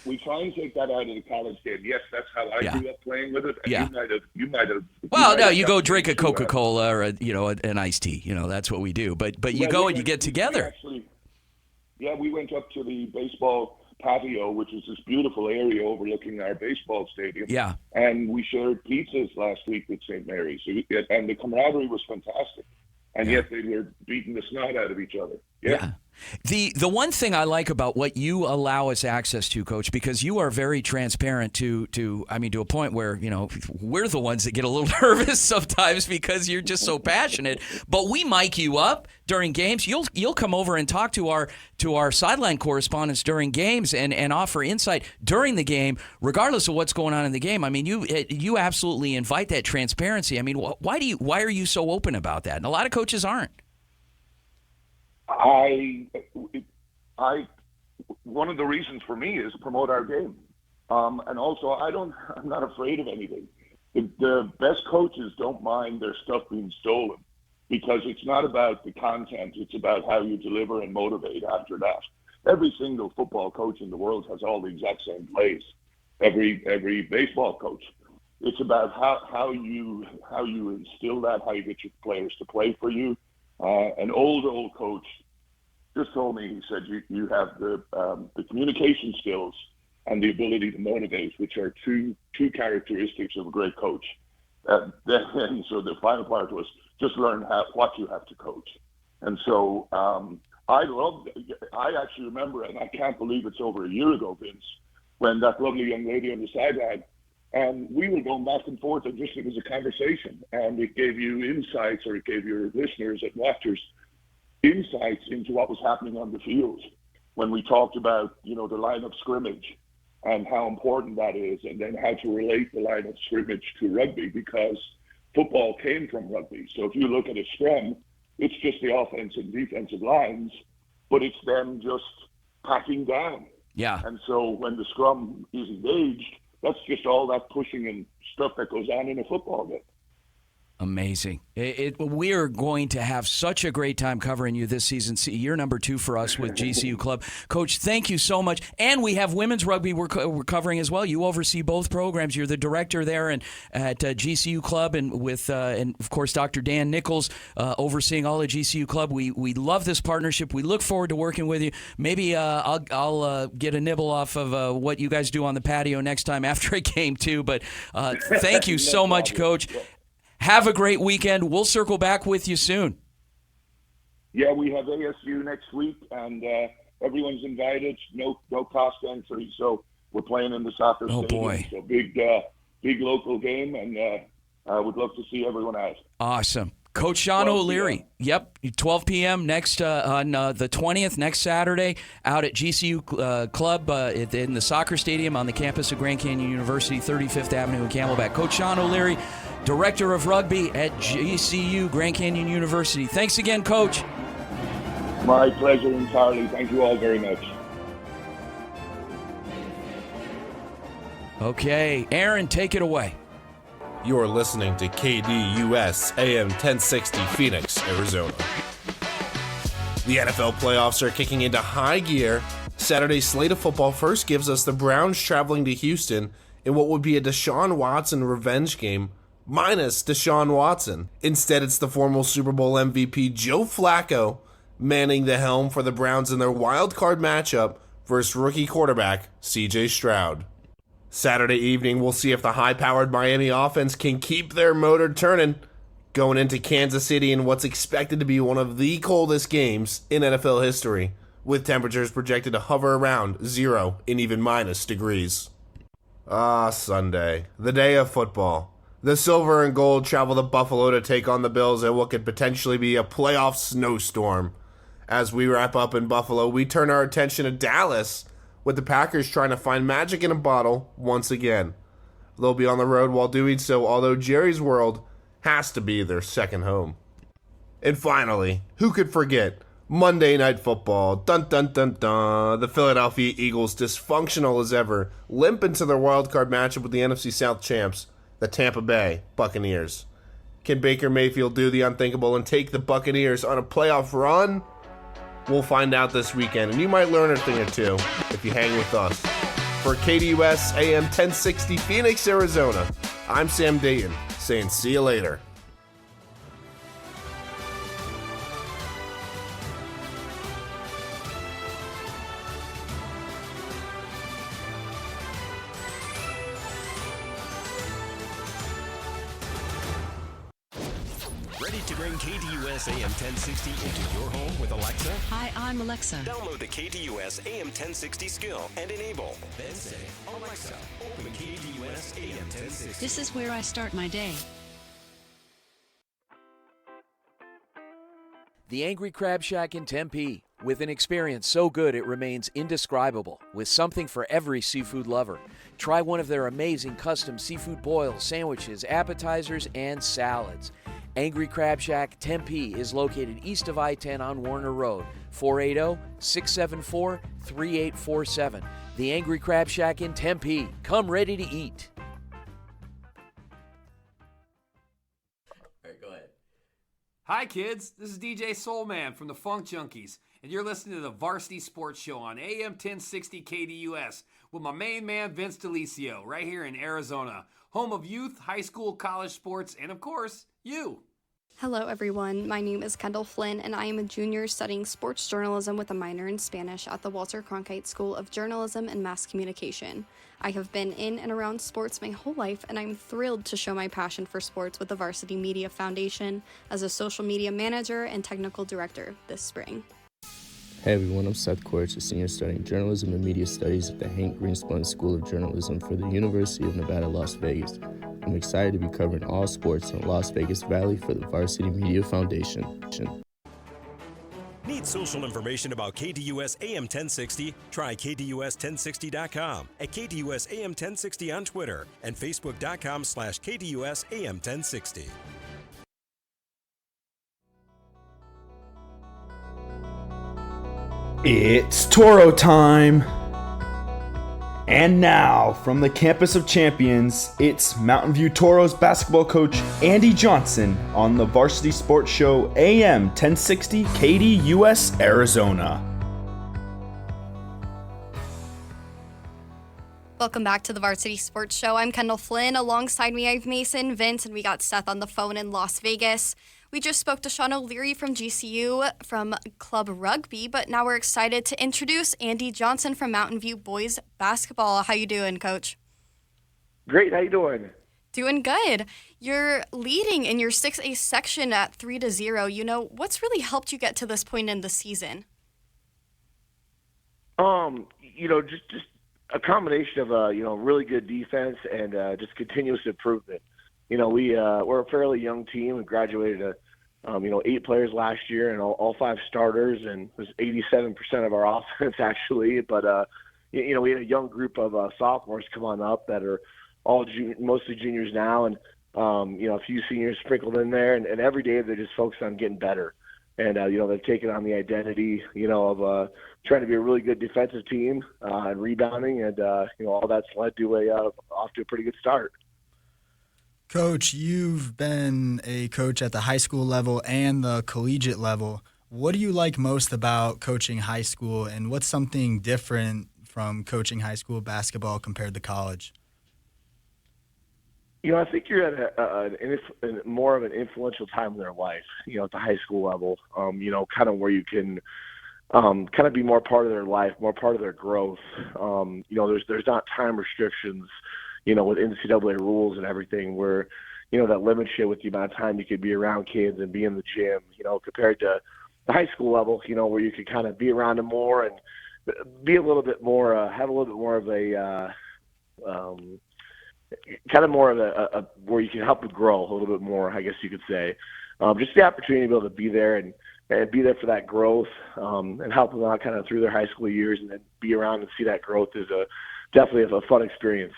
we try and take that out of the college game. Yes, that's how I grew up playing with it. And you might have. Well, no, you go drink a Coca-Cola or an iced tea. That's what we do. But you go and you get together. We went up to the baseball patio, which is this beautiful area overlooking our baseball stadium. Yeah. And we shared pizzas last week with St. Mary's, and the camaraderie was fantastic. And yet they were beating the snot out of each other. Yeah. The one thing I like about what you allow us access to, Coach, because you are very transparent to a point where, we're the ones that get a little nervous sometimes because you're just so passionate. But we mic you up during games. You'll come over and talk to our sideline correspondents during games and offer insight during the game, regardless of what's going on in the game. I mean, you absolutely invite that transparency. I mean, why are you so open about that? And a lot of coaches aren't. One of the reasons for me is promote our game, and also I'm not afraid of anything. The best coaches don't mind their stuff being stolen, because it's not about the content; it's about how you deliver and motivate after that. Every single football coach in the world has all the exact same plays. Every baseball coach. It's about how you instill that, how you get your players to play for you. An old coach just told me, he said, you have the communication skills and the ability to motivate, which are two characteristics of a great coach. And so the final part was just learn what you have to coach. And so I actually remember, and I can't believe it's over a year ago, Vince, when that lovely young lady on the sideline, and we were going back and forth, and just it was a conversation, and it gave you insights, or it gave your listeners and watchers insights into what was happening on the field when we talked about, the line of scrimmage and how important that is, and then how to relate the line of scrimmage to rugby, because football came from rugby. So if you look at a scrum, it's just the offensive and defensive lines, but it's them just packing down. Yeah. And so when the scrum is engaged, that's just all that pushing and stuff that goes on in a football game. Amazing. We are going to have such a great time covering you this season. Year number 2 for us with GCU Club. Coach, thank you so much. And we have women's rugby we're covering as well. You oversee both programs. You're the director there and at GCU Club, and with and of course Dr. Dan Nichols overseeing all of GCU Club. We love this partnership. We look forward to working with you. Maybe I'll get a nibble off of what you guys do on the patio next time after a game too. But thank you so much, Coach. Have a great weekend. We'll circle back with you soon. Yeah, we have ASU next week, and everyone's invited. No cost entry, so we're playing in the soccer stadium. Boy. So big local game, and I would love to see everyone out. Awesome. Coach Jon O'Leary. Yep, 12 p.m. next on the 20th, next Saturday, out at GCU Club in the soccer stadium on the campus of Grand Canyon University, 35th Avenue in Camelback. Coach Jon O'Leary, Director of Rugby at GCU Grand Canyon University. Thanks again, Coach. My pleasure entirely. Thank you all very much. Okay, Aaron, take it away. You're listening to KDUS AM 1060 Phoenix, Arizona. The NFL playoffs are kicking into high gear. Saturday's slate of football first gives us the Browns traveling to Houston in what would be a Deshaun Watson revenge game, minus Deshaun Watson. Instead, it's the former Super Bowl MVP Joe Flacco manning the helm for the Browns in their wildcard matchup versus rookie quarterback CJ Stroud. Saturday evening, we'll see if the high-powered Miami offense can keep their motor turning going into Kansas City in what's expected to be one of the coldest games in NFL history, with temperatures projected to hover around 0 and even minus degrees. Sunday, the day of football. The silver and gold travel to Buffalo to take on the Bills in what could potentially be a playoff snowstorm. As we wrap up in Buffalo, we turn our attention to Dallas, with the Packers trying to find magic in a bottle once again. They'll be on the road while doing so, although Jerry's World has to be their second home. And finally, who could forget Monday Night Football? Dun dun dun dun. The Philadelphia Eagles, dysfunctional as ever, limp into their wildcard matchup with the NFC South champs, the Tampa Bay Buccaneers. Can Baker Mayfield do the unthinkable and take the Buccaneers on a playoff run? We'll find out this weekend, and you might learn a thing or two if you hang with us. For KDUS AM 1060 Phoenix, Arizona, I'm Sam Datin, saying see you later. Ready to bring KDUS AM 1060 into your home with Alexa? Hi, I'm Alexa. Download the KDUS AM 1060 skill and enable. Then say, Alexa, open KDUS AM 1060. This is where I start my day. The Angry Crab Shack in Tempe. With an experience so good it remains indescribable, with something for every seafood lover. Try one of their amazing custom seafood boils, sandwiches, appetizers, and salads. Angry Crab Shack Tempe is located east of I-10 on Warner Road, 480-674-3847. The Angry Crab Shack in Tempe. Come ready to eat. All right, go ahead. Hi, kids. This is DJ Soulman from the Funk Junkies, and you're listening to the Varsity Sports Show on AM 1060 KDUS with my main man, Vince DeLisio, right here in Arizona, home of youth, high school, college sports, and, of course, you. Hello, everyone. My name is Kendall Flynn, and I am a junior studying sports journalism with a minor in Spanish at the Walter Cronkite School of Journalism and Mass Communication. I have been in and around sports my whole life, and I'm thrilled to show my passion for sports with the Varsity Media Foundation as a social media manager and technical director this spring. Hey everyone, I'm Seth Quaritch, a senior studying journalism and media studies at the Hank Greenspun School of Journalism for the University of Nevada, Las Vegas. I'm excited to be covering all sports in the Las Vegas Valley for the Varsity Media Foundation. Need social information about KDUS AM 1060? Try KDUS1060.com, at KDUS AM 1060 on Twitter, and Facebook.com/KDUS AM 1060. It's Toro time! And now, from the campus of champions, it's Mountain View Toros basketball coach Andy Johnson on the Varsity Sports Show AM 1060 KDUS Arizona. Welcome back to the Varsity Sports Show. I'm Kendall Flynn. Alongside me, I have Mason, Vince, and we got Seth on the phone in Las Vegas. We just spoke to Sean O'Leary from GCU from Club Rugby, but now we're excited to introduce Andy Johnson from Mountain View Boys Basketball. How you doing, Coach? Great. How you doing? Doing good. You're leading in your 6A section at 3-0. You know, what's really helped you get to this point in the season? Just a combination of really good defense and just continuous improvement. We're a fairly young team. We graduated 8 players last year and all 5 starters, and it was 87% of our offense actually. But we had a young group of sophomores come on up that are all mostly juniors now, and a few seniors sprinkled in there. And every day they're just focused on getting better. And they've taken on the identity of trying to be a really good defensive team and rebounding, and all that's led to off to a pretty good start. Coach, you've been a coach at the high school level and the collegiate level. What do you like most about coaching high school, and what's something different from coaching high school basketball compared to college? I think you're at more of an influential time in their life, at the high school level, kind of where you can kind of be more part of their life, more part of their growth. There's not time restrictions, with NCAA rules and everything where, that limits you with the amount of time you could be around kids and be in the gym, compared to the high school level, where you could kind of be around them more and be a little bit more, have a little bit more of a, kind of more of a where you can help them grow a little bit more, I guess you could say. Just the opportunity to be able to be there and be there for that growth, and help them out kind of through their high school years, and then be around and see that growth is definitely a fun experience.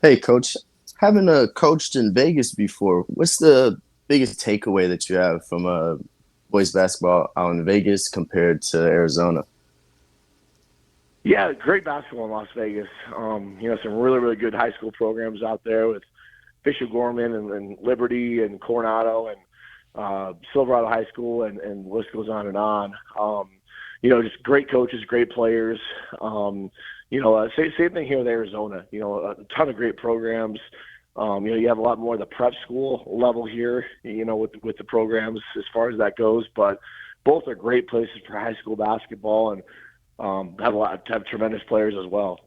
Hey, Coach, having coached in Vegas before, what's the biggest takeaway that you have from boys basketball out in Vegas compared to Arizona? Yeah, great basketball in Las Vegas. Some really, really good high school programs out there with Bishop Gorman and Liberty and Coronado and Silverado High School, and the list goes on and on. Just great coaches, great players. Same thing here with Arizona. A ton of great programs. You have a lot more of the prep school level here, with the programs as far as that goes. But both are great places for high school basketball, and have tremendous players as well.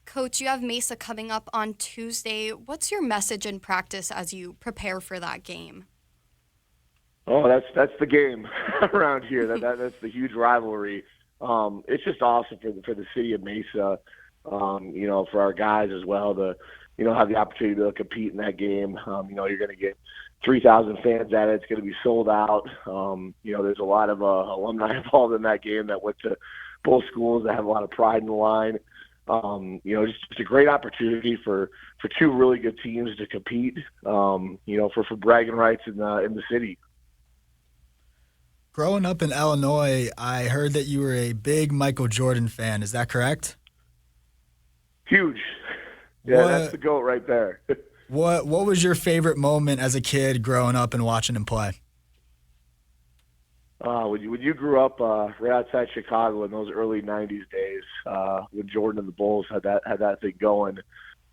Coach, you have Mesa coming up on Tuesday. What's your message in practice as you prepare for that game? Oh, that's the game around here. That's the huge rivalry. It's just awesome for the city of Mesa, for our guys as well to, have the opportunity to compete in that game. You're going to get 3,000 fans at it. It's going to be sold out. There's a lot of alumni involved in that game that went to both schools that have a lot of pride in the line. Just a great opportunity for two really good teams to compete, for bragging rights in the city. Growing up in Illinois, I heard that you were a big Michael Jordan fan. Is that correct? Huge. Yeah, that's the GOAT right there. What was your favorite moment as a kid growing up and watching him play? When you grew up right outside Chicago in those early '90s days, when Jordan and the Bulls had that thing going,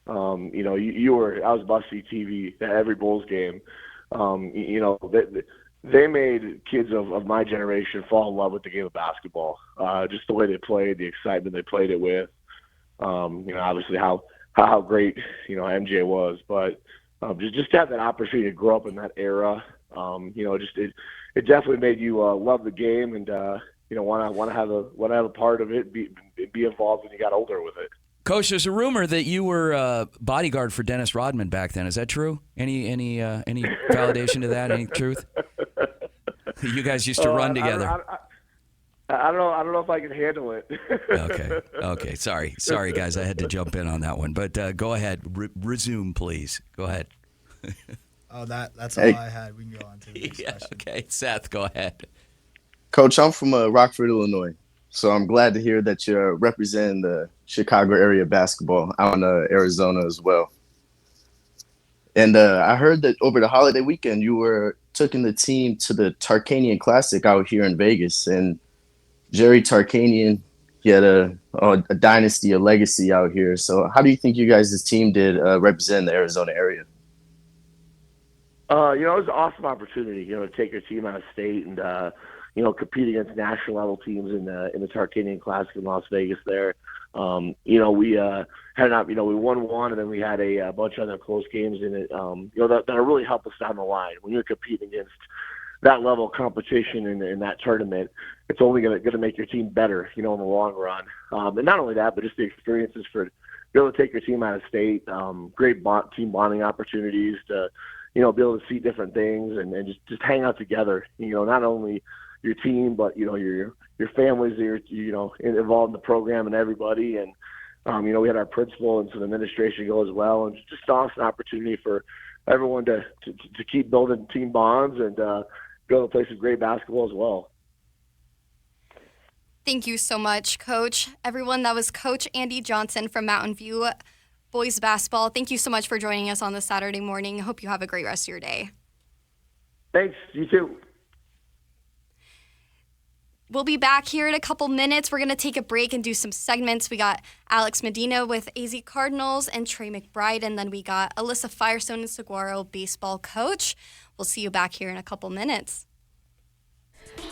I was must-see TV at every Bulls game. They made kids of my generation fall in love with the game of basketball. Just the way they played, the excitement they played it with. Obviously how great MJ was, but just to have that opportunity to grow up in that era, it definitely made you love the game and want to have a part of it, be involved when you got older with it. Coach, there's a rumor that you were bodyguard for Dennis Rodman back then. Is that true? Any validation to that? Any truth? You guys used to run together. I don't know if I can handle it. Okay. Sorry, guys. I had to jump in on that one. But go ahead. Resume, please. Go ahead. That's all I had. We can go on to the next question. Okay. Seth, go ahead. Coach, I'm from Rockford, Illinois. So I'm glad to hear that you're representing the Chicago area basketball out in Arizona as well. And I heard that over the holiday weekend, you were taking the team to the Tarkanian Classic out here in Vegas. And Jerry Tarkanian, he had a dynasty, a legacy out here. So how do you think you guys' team did represent the Arizona area? It was an awesome opportunity, to take your team out of state and, compete against national level teams in the Tarkanian Classic in Las Vegas there. We we won one, and then we had a bunch of other close games in it, that really helped us down the line. When you're competing against that level of competition in that tournament, it's only going to make your team better, in the long run. And not only that, but just the experiences for be able to take your team out of state, great team bonding opportunities to, be able to see different things and just hang out together. Not only your team, but your families that you're involved in the program and everybody. And we had our principal and some administration go as well, and just an awesome opportunity for everyone to keep building team bonds and be able to play some great basketball as well. Thank you so much, Coach. Everyone, that was Coach Andy Johnson from Mountain View Boys Basketball. Thank you so much for joining us on this Saturday morning. Hope you have a great rest of your day. Thanks. You too. We'll be back here in a couple minutes. We're going to take a break and do some segments. We got Alex Medina with AZ Cardinals and Trey McBride, and then we got Alyssa Firestone and Saguaro baseball coach. We'll see you back here in a couple minutes.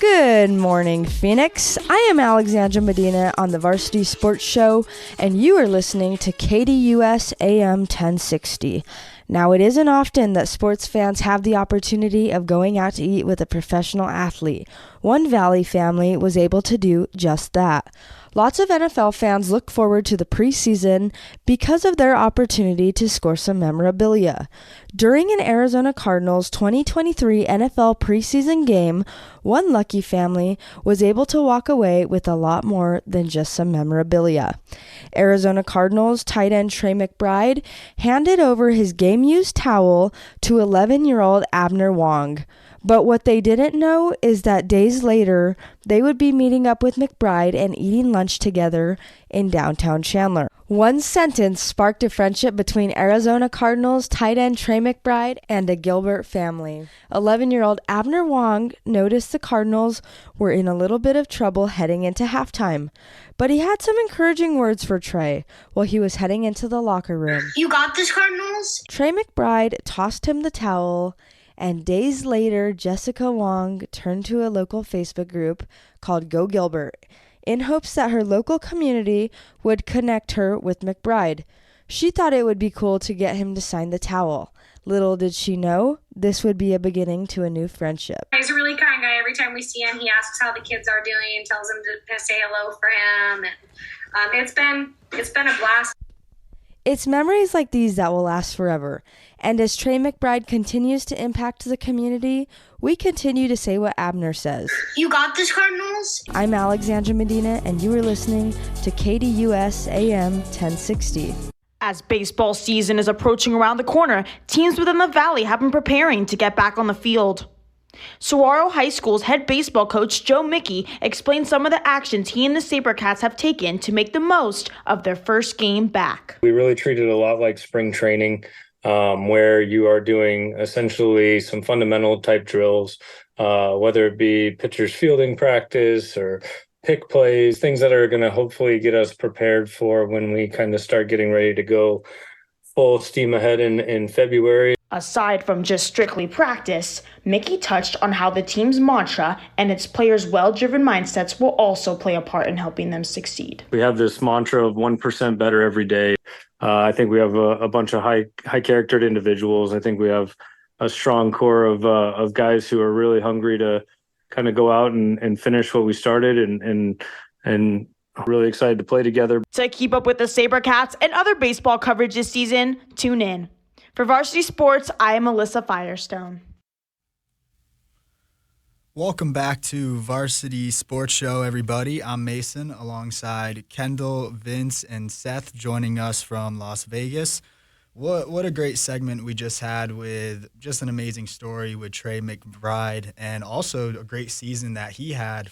Good morning, Phoenix. I am Alexandra Medina on the Varsity Sports Show, and you are listening to KDUS AM 1060. Now, it isn't often that sports fans have the opportunity of going out to eat with a professional athlete. One Valley family was able to do just that. Lots of NFL fans look forward to the preseason because of their opportunity to score some memorabilia. During an Arizona Cardinals 2023 NFL preseason game, one lucky family was able to walk away with a lot more than just some memorabilia. Arizona Cardinals tight end Trey McBride handed over his game-used towel to 11-year-old Abner Wong. But what they didn't know is that days later, they would be meeting up with McBride and eating lunch together in downtown Chandler. One sentence sparked a friendship between Arizona Cardinals tight end Trey McBride and the Gilbert family. 11-year-old Abner Wong noticed the Cardinals were in a little bit of trouble heading into halftime. But he had some encouraging words for Trey while he was heading into the locker room. You got this, Cardinals? Trey McBride tossed him the towel, and days later, Jessica Wong turned to a local Facebook group called Go Gilbert in hopes that her local community would connect her with McBride. She thought it would be cool to get him to sign the towel. Little did she know, this would be a beginning to a new friendship. He's a really kind guy. Every time we see him, he asks how the kids are doing, tells them to say hello for him. And it's been a blast. It's memories like these that will last forever. And as Trey McBride continues to impact the community, we continue to say what Abner says. You got this, Cardinals? I'm Alexandra Medina, and you are listening to KDUS AM 1060. As baseball season is approaching around the corner, teams within the Valley have been preparing to get back on the field. Saguaro High School's head baseball coach Joe Mickey explained some of the actions he and the SaberCats have taken to make the most of their first game back. We really treat it a lot like spring training, where you are doing essentially some fundamental type drills, whether it be pitchers fielding practice or pick plays, things that are going to hopefully get us prepared for when we kind of start getting ready to go full steam ahead in February. Aside from just strictly practice, Mickey touched on how the team's mantra and its players' well-driven mindsets will also play a part in helping them succeed. We have this mantra of 1% better every day. I think we have a bunch of high-charactered individuals. I think we have a strong core of guys who are really hungry to kind of go out and finish what we started and really excited to play together. To keep up with the SaberCats and other baseball coverage this season, tune in. For Varsity Sports, I am Melissa Firestone. Welcome back to Varsity Sports Show, everybody. I'm Mason alongside Kendall, Vince, and Seth joining us from Las Vegas. What a great segment we just had with just an amazing story with Trey McBride and also a great season that he had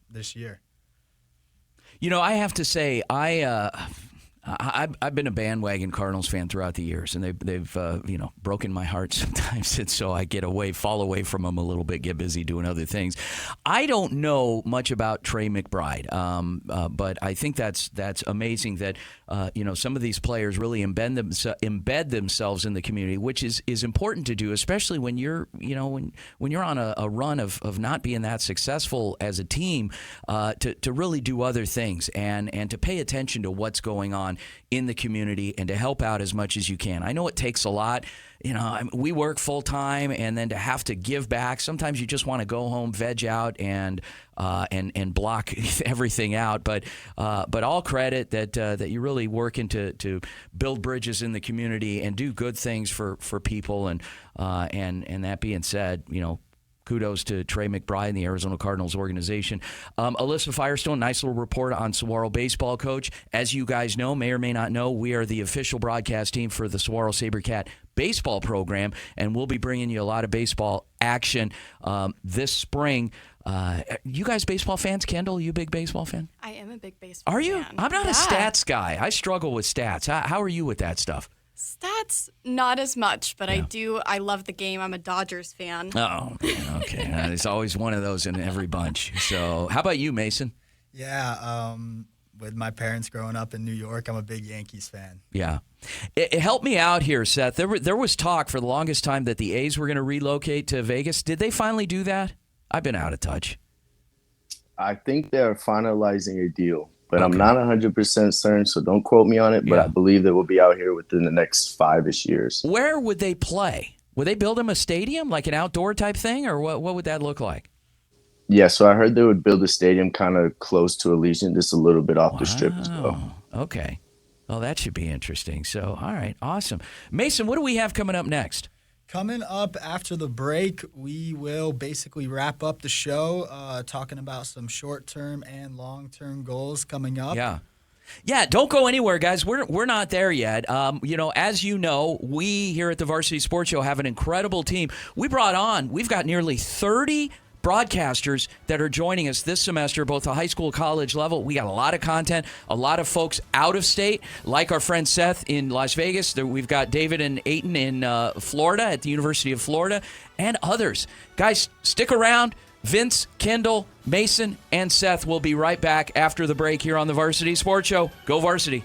this year. You know, I have to say, I've been a bandwagon Cardinals fan throughout the years, and they've broken my heart sometimes, and so I fall away from them a little bit, get busy doing other things. I don't know much about Trey McBride, but I think that's amazing that some of these players really embed themselves in the community, which is important to do, especially when you're when you're on a run of not being that successful as a team, to really do other things and to pay attention to what's going on in the community and to help out as much as you can. I know it takes a lot. We work full time, and then to have to give back. Sometimes you just want to go home, veg out, and block everything out. But all credit that you're really working to build bridges in the community and do good things for people. And that being said, kudos to Trey McBride and the Arizona Cardinals organization. Alyssa Firestone, nice little report on Saguaro baseball coach. As you guys know, may or may not know, we are the official broadcast team for the Saguaro SaberCat baseball program, and we'll be bringing you a lot of baseball action this spring. You guys baseball fans? Kendall, you a big baseball fan? I am a big baseball fan. Are you? I'm not a stats guy. I struggle with stats. How are you with that stuff? Stats, not as much, but yeah. I love the game. I'm a Dodgers fan. Oh, okay. There's always one of those in every bunch. So how about you, Mason? Yeah, with my parents growing up in New York, I'm a big Yankees fan. Yeah. It helped me out here, Seth. There was talk for the longest time that the A's were going to relocate to Vegas. Did they finally do that? I've been out of touch. I think they're finalizing a deal, but I'm not 100% certain, so don't quote me on it, but I believe they will be out here within the next 5-ish years. Where would they play? Would they build them a stadium, like an outdoor type thing, or what would that look like? Yeah, so I heard they would build a stadium kind of close to Allegiant, just a little bit off the strip as well. Okay. Well, that should be interesting. So, all right, awesome. Mason, what do we have coming up next? Coming up after the break, we will basically wrap up the show talking about some short-term and long-term goals coming up. Yeah, don't go anywhere, guys. We're not there yet. As you know, we here at the Varsity Sports Show have an incredible team. We've got nearly 30 broadcasters that are joining us this semester, both the high school, college level. We got a lot of content, a lot of folks out of state, like our friend Seth in Las Vegas. We've got David and Eitan in Florida at the University of Florida, and others. Guys, stick around. Vince, Kendall, Mason, and Seth will be right back after the break here on the Varsity Sports Show. Go Varsity.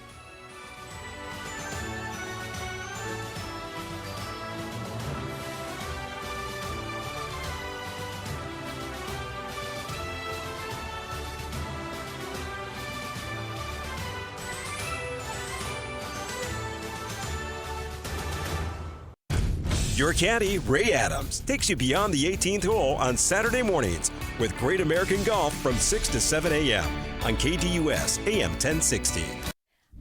Your caddy, Ray Adams, takes you beyond the 18th hole on Saturday mornings with Great American Golf from 6 to 7 a.m. on KDUS AM 1060.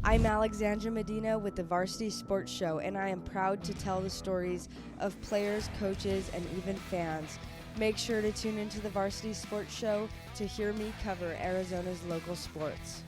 I'm Alexandra Medina with the Varsity Sports Show, and I am proud to tell the stories of players, coaches, and even fans. Make sure to tune into the Varsity Sports Show to hear me cover Arizona's local sports.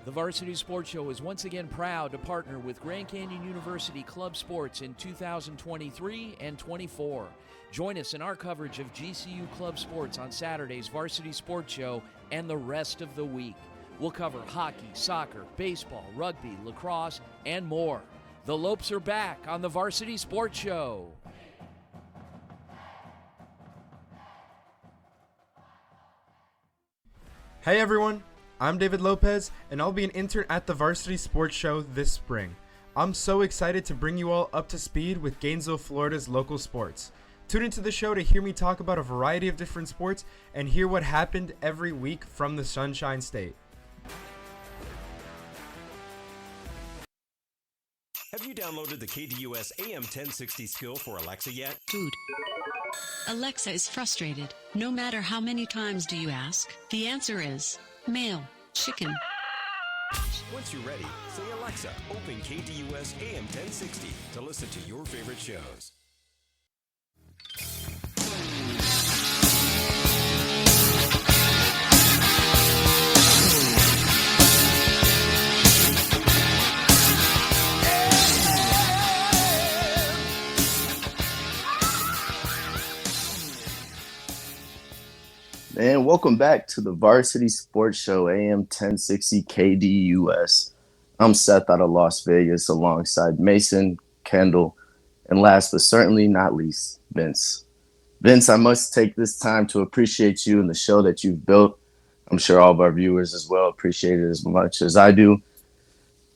The Varsity Sports Show is once again proud to partner with Grand Canyon University Club Sports in 2023 and 24. Join us in our coverage of GCU Club Sports on Saturday's Varsity Sports Show and the rest of the week. We'll cover hockey, soccer, baseball, rugby, lacrosse, and more. The Lopes are back on the Varsity Sports Show. Hey everyone! I'm David Lopez, and I'll be an intern at the Varsity Sports Show this spring. I'm so excited to bring you all up to speed with Gainesville, Florida's local sports. Tune into the show to hear me talk about a variety of different sports and hear what happened every week from the Sunshine State. Have you downloaded the KDUS AM 1060 skill for Alexa yet? Dude, Alexa is frustrated. No matter how many times do you ask, the answer is male, chicken. Once you're ready, say Alexa, open KDUS AM 1060 to listen to your favorite shows. And welcome back to the Varsity Sports Show, AM 1060 KDUS. I'm Seth out of Las Vegas alongside Mason, Kendall, and last but certainly not least, Vince. Vince, I must take this time to appreciate you and the show that you've built. I'm sure all of our viewers as well appreciate it as much as I do.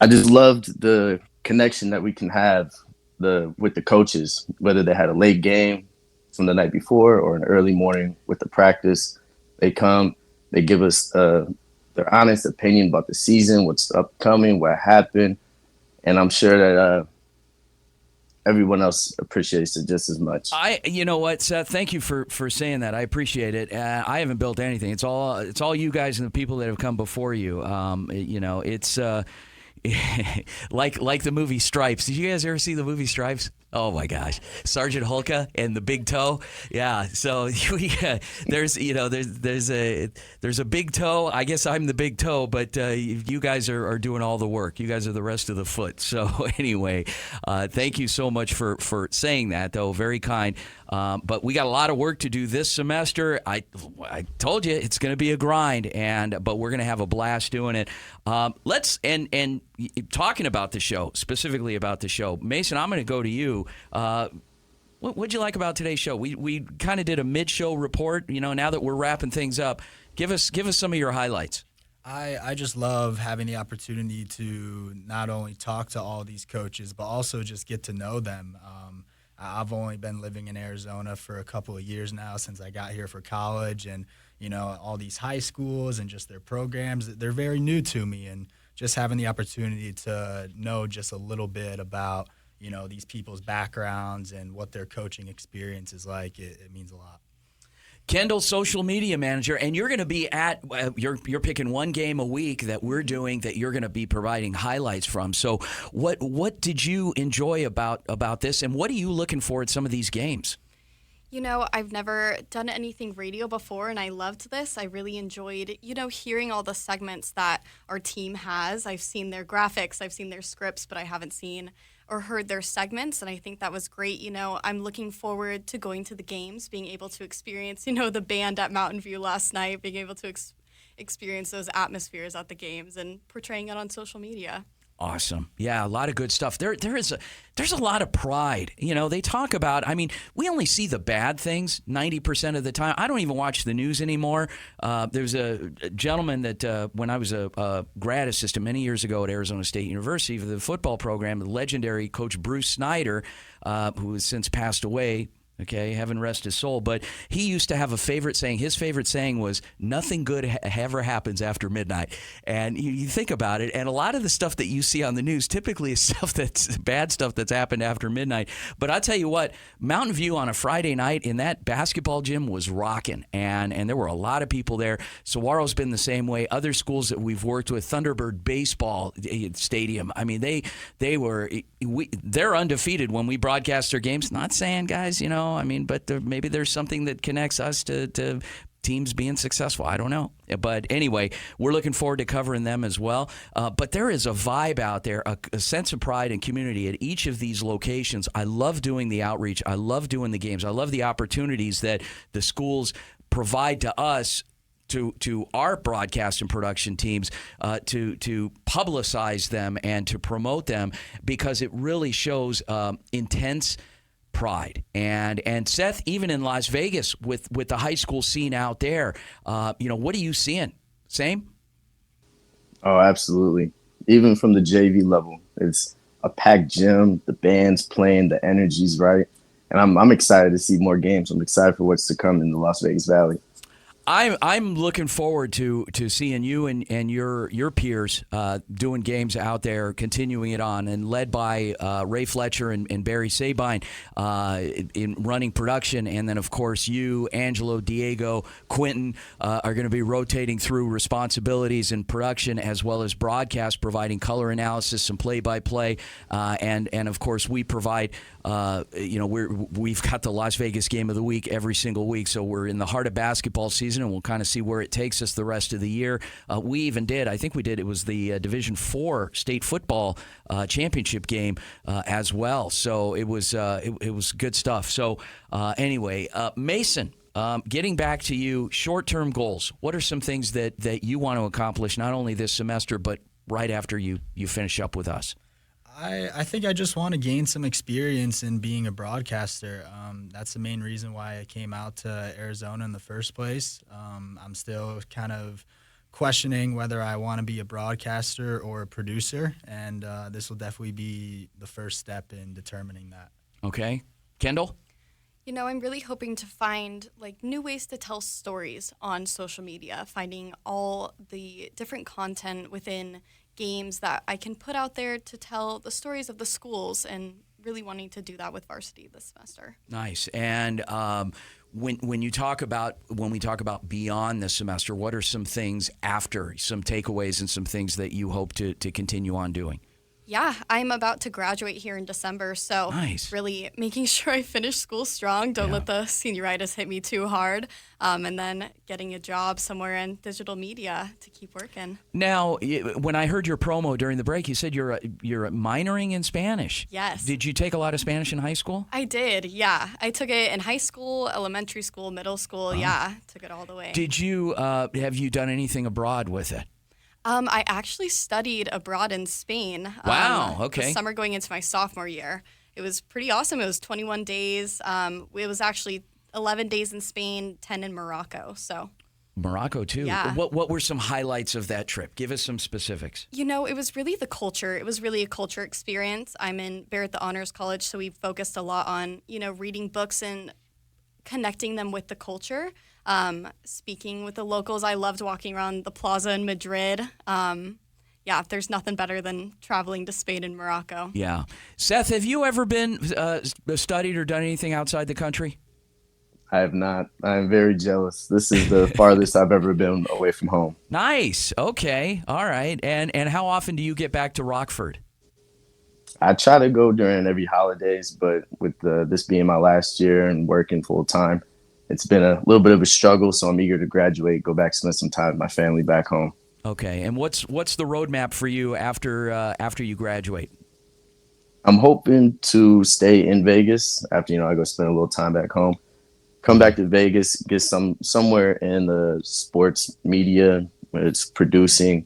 I just loved the connection that we can have with the coaches, whether they had a late game from the night before or an early morning with the practice. They come, they give us their honest opinion about the season, what's upcoming, what happened, and I'm sure that everyone else appreciates it just as much. You know what, Seth? Thank you for saying that. I appreciate it. I haven't built anything. It's all you guys and the people that have come before you. It's like the movie Stripes. Did you guys ever see the movie Stripes? Oh my gosh, Sergeant Hulka and the big toe. Yeah, so there's a big toe. I guess I'm the big toe, but you guys are doing all the work. You guys are the rest of the foot. So anyway, thank you so much for saying that, though. Very kind. But we got a lot of work to do this semester. I told you it's going to be a grind, but we're going to have a blast doing it. Let's talking about the show, specifically about the show. Mason, I'm going to go to you. What'd you like about today's show? We kind of did a mid-show report. Now that we're wrapping things up, give us some of your highlights. I just love having the opportunity to not only talk to all these coaches, but also just get to know them. I've only been living in Arizona for a couple of years now since I got here for college, and all these high schools and just their programs, they're very new to me, and just having the opportunity to know just a little bit about these people's backgrounds and what their coaching experience is like, it means a lot. Kendall, social media manager, and you're going to be at you're picking one game a week that we're doing that you're going to be providing highlights from. So what did you enjoy about this, and what are you looking for at some of these games? I've never done anything radio before, and I loved this. I really enjoyed, hearing all the segments that our team has. I've seen their graphics, I've seen their scripts, but I haven't seen or heard their segments, and I think that was great. I'm looking forward to going to the games, being able to experience, the band at Mountain View last night, being able to experience those atmospheres at the games and portraying it on social media. Awesome. Yeah, a lot of good stuff. There's a lot of pride. They talk about, we only see the bad things 90% of the time. I don't even watch the news anymore. There's a gentleman that when I was a grad assistant many years ago at Arizona State University for the football program, the legendary Coach Bruce Snyder, who has since passed away. Okay, heaven rest his soul. But he used to have a favorite saying. His favorite saying was, nothing good ever happens after midnight. And you think about it, and a lot of the stuff that you see on the news typically is stuff that's bad stuff that's happened after midnight. But I'll tell you what, Mountain View on a Friday night in that basketball gym was rocking. And there were a lot of people there. Saguaro's been the same way. Other schools that we've worked with, Thunderbird Baseball Stadium, they're undefeated when we broadcast their games. Not saying, guys, but maybe there's something that connects us to teams being successful. I don't know. But anyway, we're looking forward to covering them as well. But there is a vibe out there, a sense of pride and community at each of these locations. I love doing the outreach. I love doing the games. I love the opportunities that the schools provide to us, to our broadcast and production teams, to publicize them and to promote them, because it really shows intense pride. And Seth, even in Las Vegas with the high school scene out there, what are you seeing? Same? Oh, absolutely. Even from the JV level, it's a packed gym, the band's playing, the energy's right. And I'm excited to see more games. I'm excited for what's to come in the Las Vegas Valley. I'm looking forward to seeing you and your peers doing games out there, continuing it on, and led by Ray Fletcher and Barry Sabine in running production. And then, of course, you, Angelo, Diego, Quentin are going to be rotating through responsibilities in production as well as broadcast, providing color analysis, some play-by-play. And of course, we provide, we've got the Las Vegas Game of the Week every single week. So we're in the heart of basketball season, and we'll kind of see where it takes us the rest of the year. We even did, it was the Division IV state football championship game as well. So it was good stuff. So anyway, Mason, getting back to you, short-term goals. What are some things that you want to accomplish not only this semester but right after you finish up with us? I think I just want to gain some experience in being a broadcaster. That's the main reason why I came out to Arizona in the first place. I'm still kind of questioning whether I want to be a broadcaster or a producer, and this will definitely be the first step in determining that. Okay. Kendall? I'm really hoping to find new ways to tell stories on social media, finding all the different content within games that I can put out there to tell the stories of the schools, and really wanting to do that with Varsity this semester. Nice. And when we talk about beyond this semester, what are some things after, some takeaways and some things that you hope to continue on doing? Yeah, I'm about to graduate here in December, so nice. Really making sure I finish school strong, don't let the senioritis hit me too hard, and then getting a job somewhere in digital media to keep working. Now, when I heard your promo during the break, you said you're minoring in Spanish. Yes. Did you take a lot of Spanish in high school? I did, yeah. I took it in high school, elementary school, middle school, took it all the way. Did you, have you done anything abroad with it? I actually studied abroad in Spain. Wow, okay. The summer going into my sophomore year. it was pretty awesome. It was 21 days. It was actually 11 days in Spain, 10 in Morocco. So Morocco too. Yeah. What were some highlights of that trip? Give us some specifics. You know, it was really the culture. It was really a culture experience. I'm in Barrett the Honors College, so we focused a lot on, reading books and connecting them with the culture. Speaking with the locals, I loved walking around the plaza in Madrid. There's nothing better than traveling to Spain and Morocco. Yeah. Seth, have you ever been studied or done anything outside the country? I have not. I'm very jealous. This is the farthest I've ever been away from home. Nice. Okay. All right. And how often do you get back to Rockford? I try to go during every holidays, but with this being my last year and working full time, it's been a little bit of a struggle. So I'm eager to graduate, go back, spend some time with my family back home. Okay. And what's the roadmap for you after you graduate? I'm hoping to stay in Vegas after I go spend a little time back home. Come back to Vegas, get somewhere in the sports media, whether it's producing,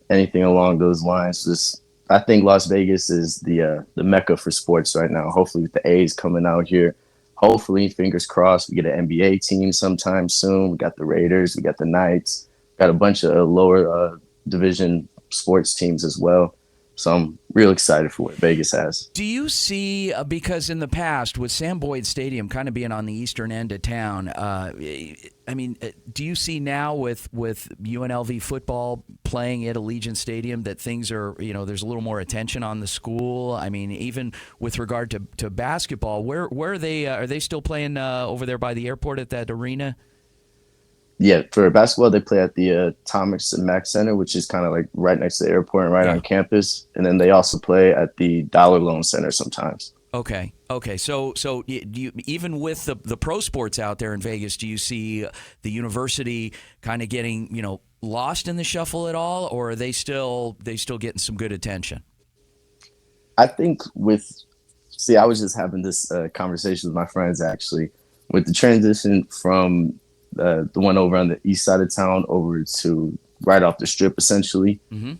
anything along those lines. I think Las Vegas is the mecca for sports right now. Hopefully with the A's coming out here, hopefully, fingers crossed, we get an NBA team sometime soon. We got the Raiders, we got the Knights, got a bunch of lower division sports teams as well. So I'm real excited for what Vegas has. Do you see, because in the past, with Sam Boyd Stadium kind of being on the eastern end of town, do you see now with UNLV football playing at Allegiant Stadium that things are, there's a little more attention on the school? I mean, even with regard to basketball, where are they still playing over there by the airport at that arena? Yeah, for basketball, they play at the Thomas and Mack Center, which is kind of like right next to the airport and right on campus. And then they also play at the Dollar Loan Center sometimes. Okay. So do you, even with the pro sports out there in Vegas, do you see the university kind of getting lost in the shuffle at all, or are they still getting some good attention? I think I was just having this conversation with my friends actually with the transition from the one over on the east side of town over to right off the strip, essentially. Mm-hmm.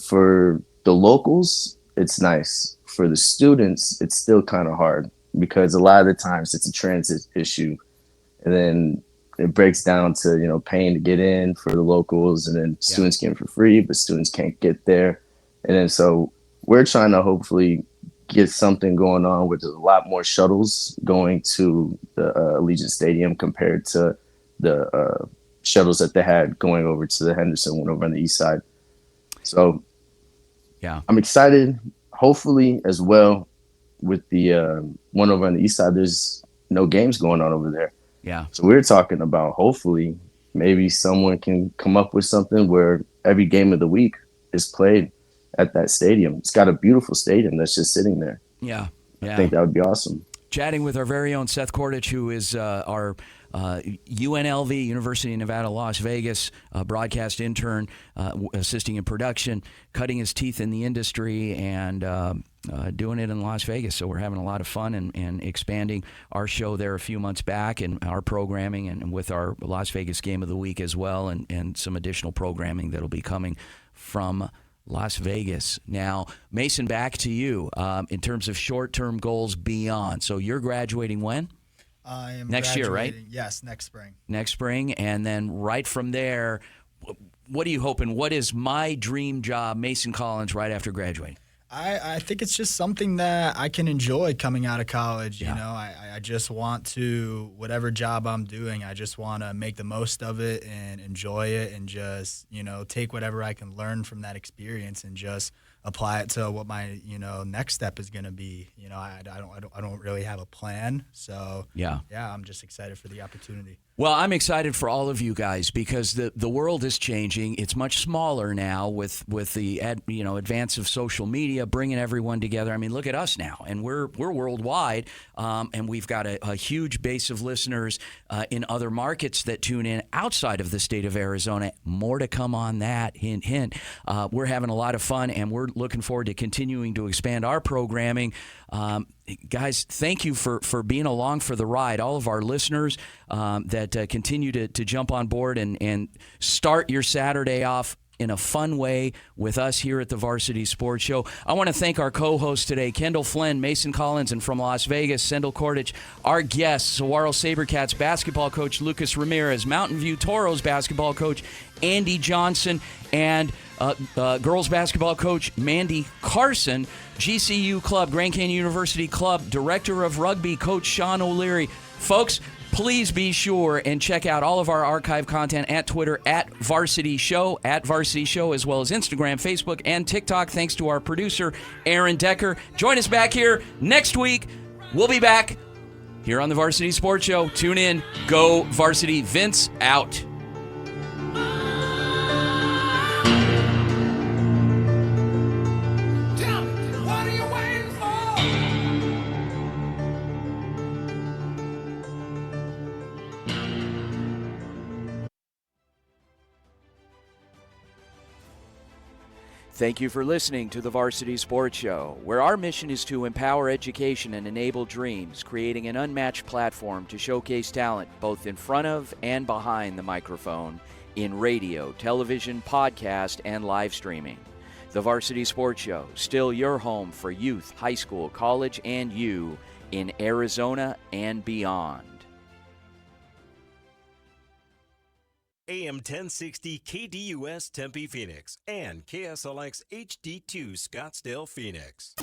For the locals, it's nice. For the students, it's still kind of hard because a lot of the times it's a transit issue. And then it breaks down to, paying to get in for the locals, and then students get in for free, but students can't get there. And then so we're trying to hopefully get something going on with a lot more shuttles going to the Allegiant Stadium compared to the shuttles that they had going over to the Henderson one over on the east side. So I'm excited. Hopefully as well with the one over on the east side, there's no games going on over there. Yeah. So we're talking about hopefully maybe someone can come up with something where every game of the week is played at that stadium. It's got a beautiful stadium that's just sitting there. Yeah. I think that would be awesome. Chatting with our very own Seth Kordich, who is our UNLV, University of Nevada, Las Vegas, broadcast intern, assisting in production, cutting his teeth in the industry, and doing it in Las Vegas. So we're having a lot of fun and expanding our show there a few months back, and our programming, and with our Las Vegas Game of the Week as well, and some additional programming that'll be coming from Las Vegas. Now, Mason, back to you in terms of short-term goals beyond. So you're graduating when? I am next year, right? Yes, next spring. Next spring, and then right from there, what are you hoping? What is my dream job, Mason Collins, right after graduating? I think it's just something that I can enjoy coming out of college. You know, I just want to, whatever job I'm doing, I just want to make the most of it and enjoy it, and just, take whatever I can learn from that experience and just apply it to what my, next step is going to be. I don't really have a plan. So yeah, I'm just excited for the opportunity. Well, I'm excited for all of you guys because the world is changing. It's much smaller now with the advance of social media, bringing everyone together. I mean, look at us now, and we're worldwide, and we've got a huge base of listeners in other markets that tune in outside of the state of Arizona. More to come on that. Hint, hint. We're having a lot of fun, and we're looking forward to continuing to expand our programming. Guys, thank you for being along for the ride. All of our listeners that continue to jump on board and start your Saturday off in a fun way with us here at the Varsity Sports Show. I want to thank our co-hosts today, Kendall Flynn, Mason Collins, and from Las Vegas, Sendel Kordich. Our guests, Saguaro SaberCats basketball coach Lucas Ramirez, Mountain View Toros basketball coach Andy Johnson, and girls basketball coach Mandi Carson, GCU Club, Grand Canyon University Club, Director of Rugby, Coach Sean O'Leary. Folks, please be sure and check out all of our archive content at Twitter, at Varsity Show, as well as Instagram, Facebook, and TikTok. Thanks to our producer, Aaron Decker. Join us back here next week. We'll be back here on the Varsity Sports Show. Tune in. Go Varsity. Vince out. Thank you for listening to the Varsity Sports Show, where our mission is to empower education and enable dreams, creating an unmatched platform to showcase talent both in front of and behind the microphone in radio, television, podcast, and live streaming. The Varsity Sports Show, still your home for youth, high school, college, and you in Arizona and beyond. AM 1060 KDUS Tempe Phoenix and KSLX HD2 Scottsdale Phoenix.